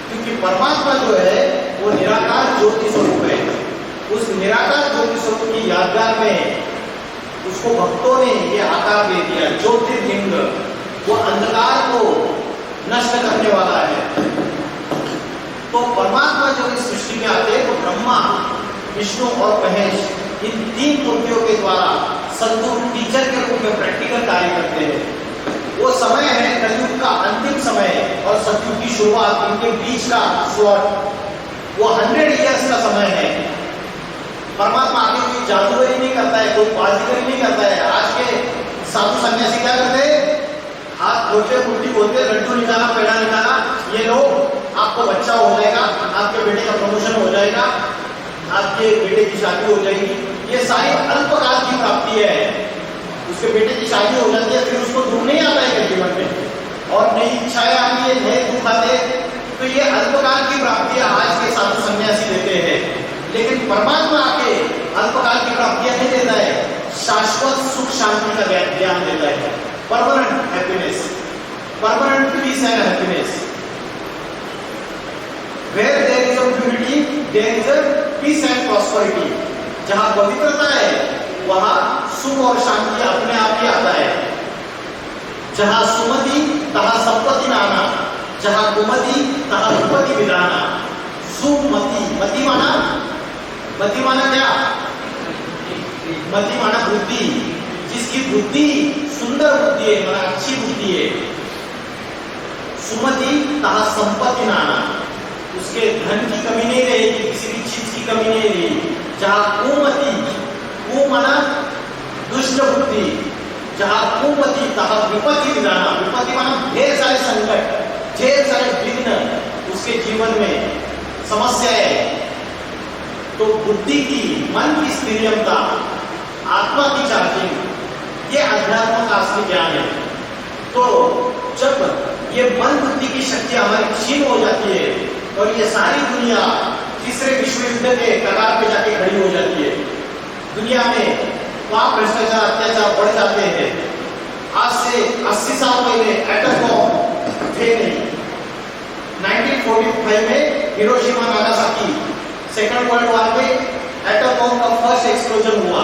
क्योंकि परमात्मा जो है वो निराकार ज्योति स्वरूप है। उस निराकार ज्योति स्वरूप की यादगार में उसको भक्तों ने ये आकार दे दिया ज्योतिर्लिंग। वो अंधकार को नष्ट करने वाला है। तो परमात्मा जब इस सृष्टि में आते हैं तो ब्रह्मा, विष्णु और महेश, इन 3 मूर्तियों के द्वारा सद्गुरु टीचर के रूप में प्रैक्टिकल कार्य करते हैं। वो समय है कलयुग का अंतिम समय और सतयुग की शुरुआत, इनके बीच का स्लॉट, वो 100 इयर्स का समय है। परमात्मा आगे कोई जादूगरी नहीं करता है, कोई बाजीगरी नहीं करता है। आज के साधु सन्यासी क्या करते हैं? हाथ खोलते, उल्टी बोलते, लड्डू निकाला, पेड़ा निकाला, ये लो आपको बच्चा हो जाएगा, आपके बेटे का प्रमोशन हो जाएगा, आपके बेटे की शादी हो जाएगी। ये सारी अल्पकाल की प्राप्ति है। उसके बेटे की शादी हो जाती है, फिर उसको दुख नहीं आता है जीवन में, और नई इच्छाएं आती है, नए दुख आते हैं। तो ये अल्पकाल की प्राप्तियां आज के साधु सन्यासी देते हैं। लेकिन परमात्मा आके अल्पकाल की प्राप्तियां नहीं देता है, शाश्वत सुख शांति का ज्ञान देता है। Permanent happiness, permanent peace and happiness. Where there is a purity, there is a peace and prosperity. जहाँ पवित्रता है वहाँ सुख और शांति अपने आप ही आता है। जहाँ सुमति तहाँ संपत्ति नाना, जहाँ कुमति तहाँ विपत्ति विधाना। सुमति, मति माना क्या? मति माना बुद्धि। जिसकी बुद्धि सुंदर बुद्धि है, माना अच्छी बुद्धि है। सुमति तहाँ संपत्ति नाना, उसके धन की कमी नहीं रहेगी, किसी भी चीज की कमी नहीं रहेगी। जहाँ कुमति, कु माना दुष्ट बुद्धि, जहाँ कुमति तहाँ विपत्ति विधाना। विपत्ति माना ढेर सारे संकट, ढेर सारे विघ्न उसके जीवन में, समस्याएं। तो बुद्धि की, मन की स्थिरता, आत्मा की चार्जिंग, ये अध्यात्म का असली ज्ञान है। तो जब ये मन बुद्धि की शक्ति हमारी क्षीण हो जाती है और ये सारी दुनिया तीसरे विश्व युद्ध के कगार पे जाके खड़ी हो जाती है। दुनिया में पाप, भ्रष्टाचार, अत्याचार बढ़ जाते हैं। आज से 80 साल पहले एटम बम थे नहीं। 1945 में Hiroshima Nagasaki second world war में एटम बम का फर्स्ट एक्सप्लोजन हुआ।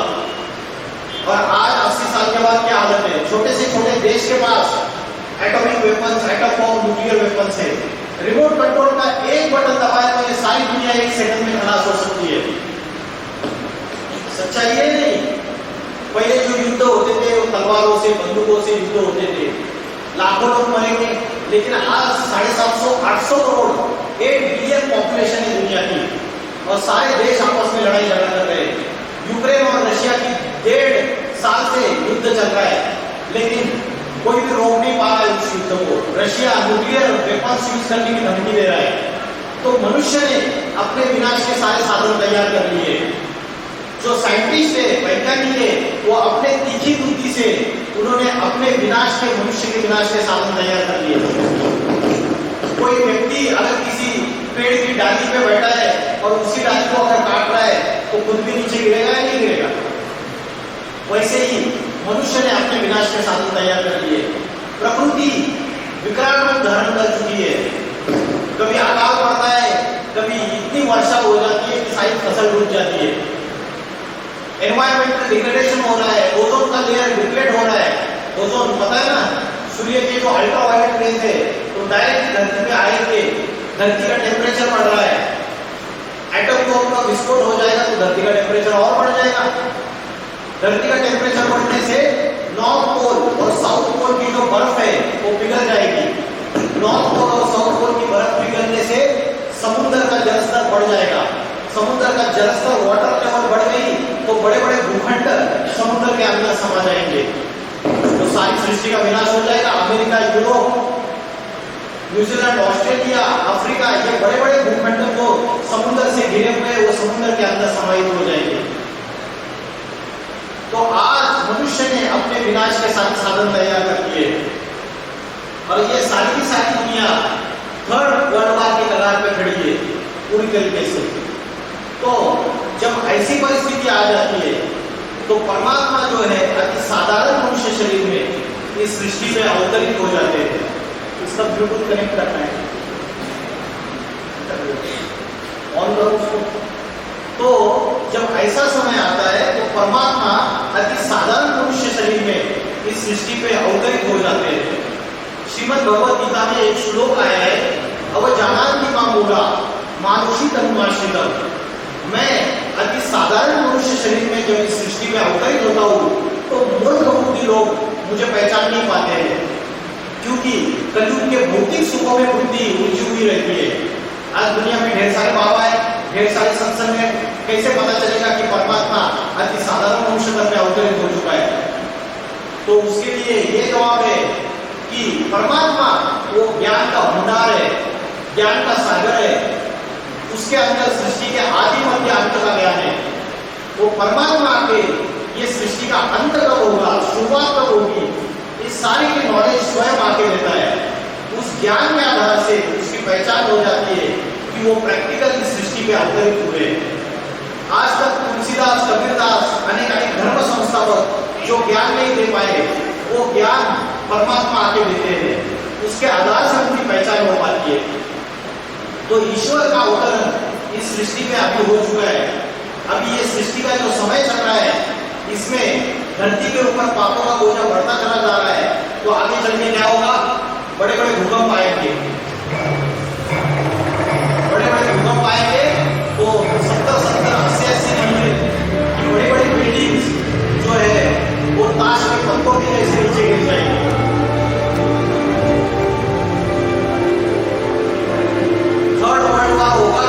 और आज 80 साल के बाद क्या हालत है? छोटे से छोटे देश के पास atomic weapons, atom bomb, nuclear weapons है। रिमोट कंट्रोल का एक बटन दबाए तो ये सारी दुनिया एक सेकंड में खलास हो सकती है। सच्चाई ये नहीं। पहले जो युद्ध होते थे वो तलवारों से, बंदूकों से युद्ध होते थे, लाखों लोग मरेंगे। लेकिन आज 750-800 करोड़, 8 बिलियन पॉपुलेशन है दुनिया की, और सारे देश आपस में लड़ाई झगड़ा कर रहे हैं। यूक्रेन और रशिया की 1.5 साल से युद्ध चल रहा है, लेकिन कोई भी रोक नहीं पा रहा है उस युद्ध को। रशिया न्यूक्लियर वेपन्स यूज करने की धमकी दे रहा है। तो मनुष्य ने अपने विनाश के सारे साधन तैयार कर लिए। जो साइंटिस्ट है, वैज्ञानिक है, वो अपने तीखी बुद्धि से उन्होंने अपने विनाश के, मनुष्य के विनाश के साधन तैयार कर लिए। कोई व्यक्ति अगर किसी पेड़ की डाली पे बैठा है और उसी डाली को अगर काट रहा है तो खुद भी नीचे गिरेगा या नहीं गिरेगा? वैसे ही मनुष्य ने अपने विनाश के साधन तैयार कर लिए। प्रकृति विकराल रूप धारण कर चुकी है। कभी अकाल पड़ता है, कभी इतनी वर्षा हो जाती है कि सारी फसल डूब जाती है। एनवायरमेंटल डिग्रेडेशन हो रहा है, ओजोन का लेयर डिप्लीट हो रहा है। ओजोन पता है ना, सूर्य के जो अल्ट्रावायलेट रेज है तो डायरेक्ट धरती पे आएंगे, धरती का टेम्परेचर बढ़ रहा है। एटम बम का विस्फोट हो जाएगा तो धरती का टेम्परेचर और बढ़ जाएगा। धरती का टेम्परेचर बढ़ने से नॉर्थ पोल और साउथ पोल की जो बर्फ है वो पिघल जाएगी। नॉर्थ पोल और साउथ पोल की बर्फ पिघलने से समुद्र का जलस्तर बढ़ जाएगा। समुद्र का जलस्तर, वाटर लेवल बढ़ गई तो बड़े बड़े भूखंड समुद्र के अंदर समा जाएंगे, तो सारी सृष्टि का विनाश हो जाएगा। America, Europe, New Zealand, Australia, Africa, ये बड़े बड़े भूखंड जो समुद्र से घिरे हुए वो समुद्र के अंदर समाहित हो जाएंगे। तो आज मनुष्य ने अपने विनाश के साथ साधन तैयार कर दिए और ये सारी की सारी दुनिया थर्ड वर्ल्ड वॉर की कगार पे खड़ी है पूरी तरीके से। तो जब ऐसी परिस्थिति आ जाती है तो परमात्मा जो है अति साधारण मनुष्य शरीर में इस सृष्टि में अवतरित हो जाते हैं। इसका ब्लूटूथ कनेक्ट करना है ऑन करो उसको। तो जब ऐसा समय आता है तो परमात्मा अति साधारण मनुष्य शरीर में इस सृष्टि पे अवतरित हो जाते हैं। श्रीमद् भगवद गीता में एक श्लोक आया है, अवजानाति मां मूढ़ा मानुषी तनुमाश्रितम्। मैं अति साधारण मनुष्य शरीर में जब इस सृष्टि में अवतरित होता हूँ तो मूर्ख बुद्धि लोग मुझे पहचान नहीं पाते हैं, क्योंकि कलयुग के भौतिक सुखों में बुद्धि उलझी हुई रहती है। आज दुनिया में ढेर सारे बाबा है, ढेर सारे सत्संग है, कैसे पता चलेगा कि परमात्मा अति साधारण मनुष्य तन में अवतरित हो चुका है? तो उसके लिए ये जवाब है कि परमात्मा वो ज्ञान का भंडार है, ज्ञान का सागर है, उसके अंदर सृष्टि के आदि मध्य अंत का ज्ञान है। वो परमात्मा के ये सृष्टि का अंत कब होगा, शुरुआत कब होगी, इस सारी की नॉलेज स्वयं आके देता है। उस ज्ञान के आधार से उसकी पहचान हो जाती है कि वो प्रैक्टिकल इस सृष्टि पे अवतरित हुए। आज तक तुलसीदास, कबीरदास, अनेक अनेक धर्म संस्थापक जो ज्ञान नहीं दे पाए वो ज्ञान परमात्मा आके देते हैं, उसके आधार से उनकी पहचान हो पाती है। तो ईश्वर का अवतरण इस सृष्टि में अभी हो चुका है। अभी ये सृष्टि का जो समय चल रहा है इसमें धरती के ऊपर पापों का बोझा बढ़ता चला जा रहा है। तो आगे चल के क्या होगा, बड़े बड़े भूकंप आएंगे, बड़े बड़े भूकंप आएंगे तो 70-70, 80-80 मंजिल बड़ी बड़ी बिल्डिंग्स जो है वो ताश के पत्तों के जैसे नीचे गिर जाएंगे। थर्ड वर्ल्ड वॉर होगा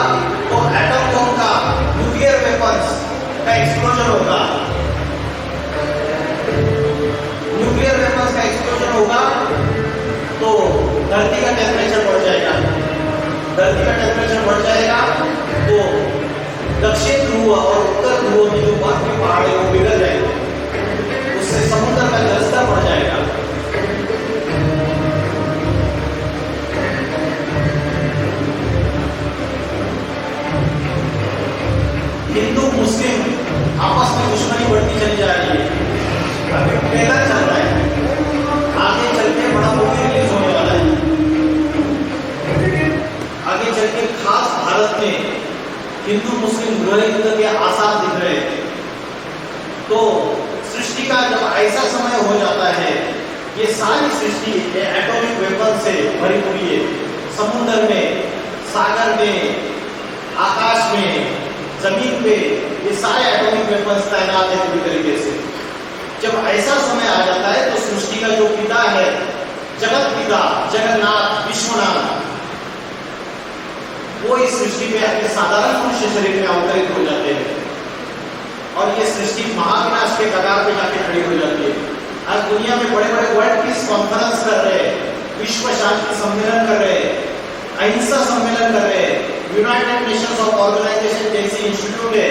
तो एटम बम का, न्यूक्लियर वेपन्स का एक्सप्लोजन होगा। न्यूक्लियर वेपन्स का एक्सप्लोजन होगा तो धरती का टेम्परेचर बढ़ जाएगा। धरती का टेम्परेचर बढ़ जाएगा तो दक्षिण ध्रुव और उत्तर ध्रुव में जो बर्फ के पहाड़ है वो पिघल जाएंगे, उससे समुद्र का जलस्तर बढ़ जाएगा। हिंदू मुस्लिम आपस में दुश्मनी बढ़ती चली जा रही है। अभी ट्रेलर चल रहा है, आगे चल के बड़ा मूवी रिलीज होने वाला है। आगे चल के खास भारत में हिंदू मुस्लिम गृह युद्ध के आसार दिख रहे हैं। तो सृष्टि का जब ऐसा समय हो जाता है, ये सारी सृष्टि एटॉमिक वेपन से भरी हुई है। समुद्र में, सागर में, आकाश में, जमीन पे ये सारे एटॉमिक वेपन्स तैनात है पूरी तरीके से। जब ऐसा समय आ जाता है तो सृष्टि का जो पिता है, जगत पिता, जगन्नाथ, विश्वनाथ, वो इस सृष्टि पे अपने साधारण मनुष्य शरीर में अवतरित हो जाते हैं और ये सृष्टि महाविनाश के कगार पे जाके खड़ी हो जाती है। आज दुनिया में बड़े बड़े वर्ल्ड पीस कॉन्फ्रेंस कर रहे हैं, विश्व शांति सम्मेलन कर रहे हैं, अहिंसा सम्मेलन कर रहे हैं, यूनाइटेड नेशंस ऑफ ऑर्गेनाइजेशन जैसी इंस्टीट्यूट है,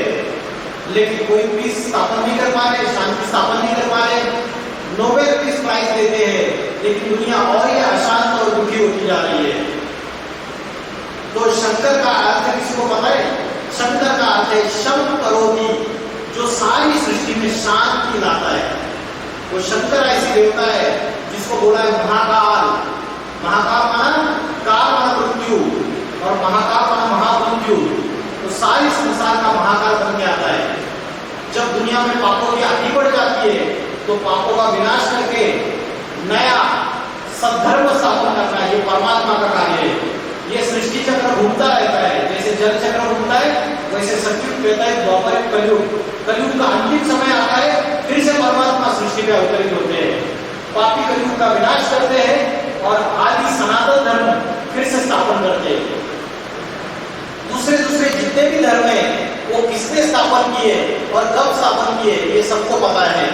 लेकिन कोई पीस स्थापन नहीं कर पा रहे, शांति स्थापन नहीं कर पा रहे। नोबेल पीस प्राइज देते हैं लेकिन दुनिया और ही अशांत और दुखी होती जा रही है। तो शंकर का अर्थ किसको पता है? शंकर का अर्थ है शम करोति, जो सारी सृष्टि में शांति लाता है। वो शंकर ऐसी देवता है जिसको बोला है महाकाल। महाकाल माना काल माना मृत्यु और महाकाल माना महामृत्यु। तो सारी संसार का महाकाल बन के आता है। जब दुनिया में पापों की आदि बढ़ जाती है तो पापों का विनाश करके नया सद्धर्म स्थापन करना ये परमात्मा का कार्य है। ये सृष्टि चक्र घूमता रहता है, जैसे जल चक्र घूमता है वैसे सत्युग कहता है द्वापर कलयुग। कलयुग का अंतिम समय आता है, फिर से परमात्मा सृष्टि पे अवतरित होते हैं, पापी कलयुग का विनाश करते हैं और आदि सनातन धर्म फिर से स्थापन करते हैं। दूसरे दूसरे जितने भी धर्म है वो किसने स्थापन किए और कब स्थापन किए ये सबको पता है।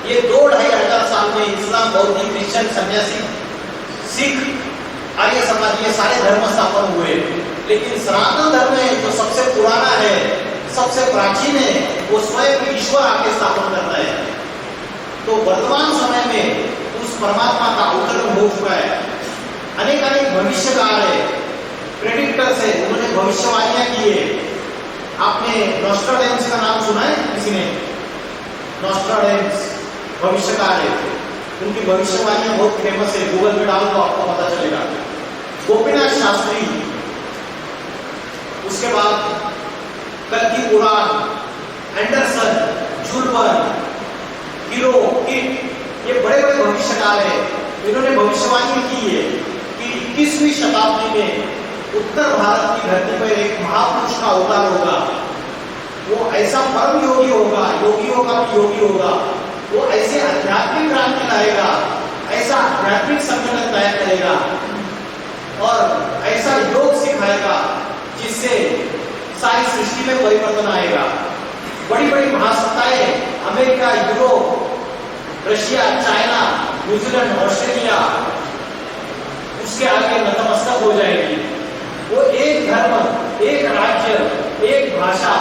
ये 2-2.5 हजार साल में इस्लाम, बौद्ध, क्रिश्चियन, सन्यासी, सिख आर्य समाज, ये सारे धर्म स्थापन हुए, लेकिन सनातन धर्म है जो सबसे पुराना है, सबसे प्राचीन है, वो स्वयं ईश्वर आके स्थापन करता है। तो वर्तमान समय में उस परमात्मा का अवतरण हो चुका है। अनेक अनेक भविष्यकार है, प्रेडिक्टर्स है, उन्होंने भविष्यवाणियां की है। आपने नॉस्ट्राडेम्स का नाम सुना है किसी ने? नॉस्ट्राडेम्स भविष्यकार है, उनकी भविष्यवाणियां बहुत फेमस है, गूगल में डालो तो आपको पता चलेगा। गोपीनाथ शास्त्री, उसके बाद कल्कि पुराण, एंडरसन, जूलबर्ग, हीरो, किट, ये बड़े बड़े भविष्यकार है। इन्होंने भविष्यवाणी की है कि 21वीं शताब्दी में उत्तर भारत की धरती पर एक महापुरुष का अवतार होगा। वो ऐसा परम योगी होगा, योगियों का भी योगी होगा। वो ऐसे आध्यात्मिक क्रांति लाएगा, ऐसा आध्यात्मिक सम्मेलन तय करेगा और ऐसा योग सिखाएगा जिससे सारी सृष्टि में परिवर्तन आएगा। बड़ी बड़ी महासत्ताएं, America, Europe, Russia, China, New Zealand, Australia, उसके आगे नतमस्तक हो जाएगी। वो एक धर्म, एक राज्य, एक भाषा,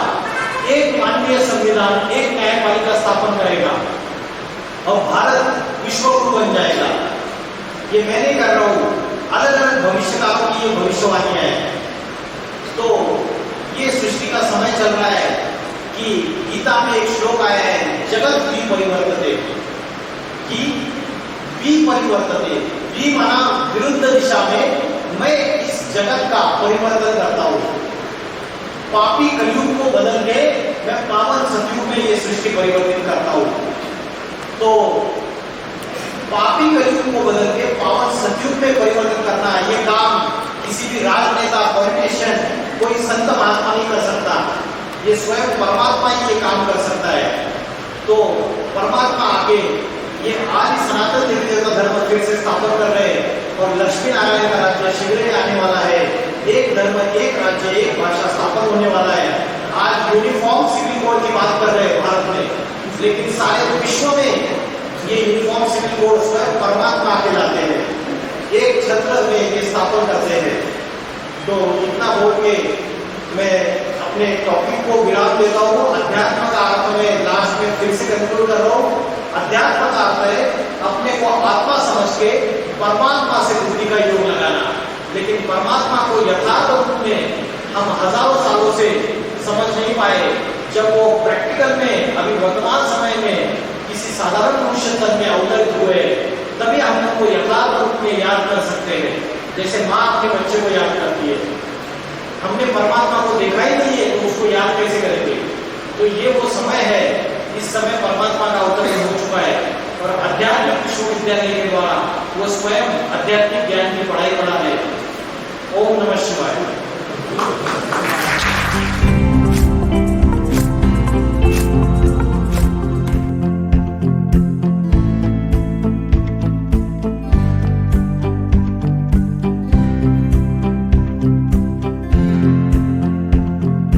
एक मानवीय संविधान, एक न्यायपालिका स्थापन करेगा और भारत विश्वगुरु बन जाएगा। ये मैं नहीं कर रहा हूं, अलग अलग भविष्यकारों की ये भविष्यवाणियां हैं। तो ये सृष्टि का समय चल रहा है कि गीता में एक श्लोक आया है, जगत विपरिवर्तते, कि विपरिवर्तते, वि माना विरुद्ध दिशा में मैं इस जगत का परिवर्तन करता हूं। पापी कलयुग को बदल के मैं पावन सतयुग में ये सृष्टि परिवर्तित करता हूं। तो पापी कलयुग को बदल के पावन सतयुग में परिवर्तन करना, ये काम किसी भी राजनेता, पॉलिटिशियन, कोई संत महात्मा नहीं कर सकता। ये स्वयं परमात्मा ही ये काम कर सकता है। तो परमात्मा आके ये आदि सनातन देवी देवता धर्म फिर से स्थापन कर रहे हैं और लक्ष्मी नारायण का राज्य शीघ्र ही आने वाला है। एक धर्म, एक राज्य, एक भाषा स्थापन होने वाला है। आज यूनिफॉर्म सिविल कोड की बात कर रहे हैं भारत में, लेकिन सारे विश्व में ये यूनिफॉर्म सिविल कोड स्वयं परमात्मा के लाते हैं, एक छत्र में ये स्थापन करते हैं। तो इतना बोल के मैं अपने टॉपिक को विराम देता हूँ। अध्यात्म का अर्थ में लास्ट में फिर से कंक्लूड कर रहा हूँ। अध्यात्म का अर्थ है अपने को आत्मा समझ के परमात्मा से बुद्धि का योग लगाना, लेकिन परमात्मा को यथार्थ रूप में हम हजारों सालों से समझ नहीं पाए। जब वो प्रैक्टिकल में अभी वर्तमान समय में किसी साधारण मनुष्य तन में अवतरित हुए, तभी हम उनको यथार्थ रूप में याद कर सकते हैं, जैसे माँ अपने बच्चे को याद करती है। हमने परमात्मा को देखा ही नहीं है तो उसको याद कैसे करेंगे? तो ये वो समय है, इस समय परमात्मा का अवतरण हो चुका है और आध्यात्मिक विश्वविद्यालय के द्वारा वो स्वयं आध्यात्मिक ज्ञान की पढ़ाई पढ़ा रहे। ओम नमः शिवाय।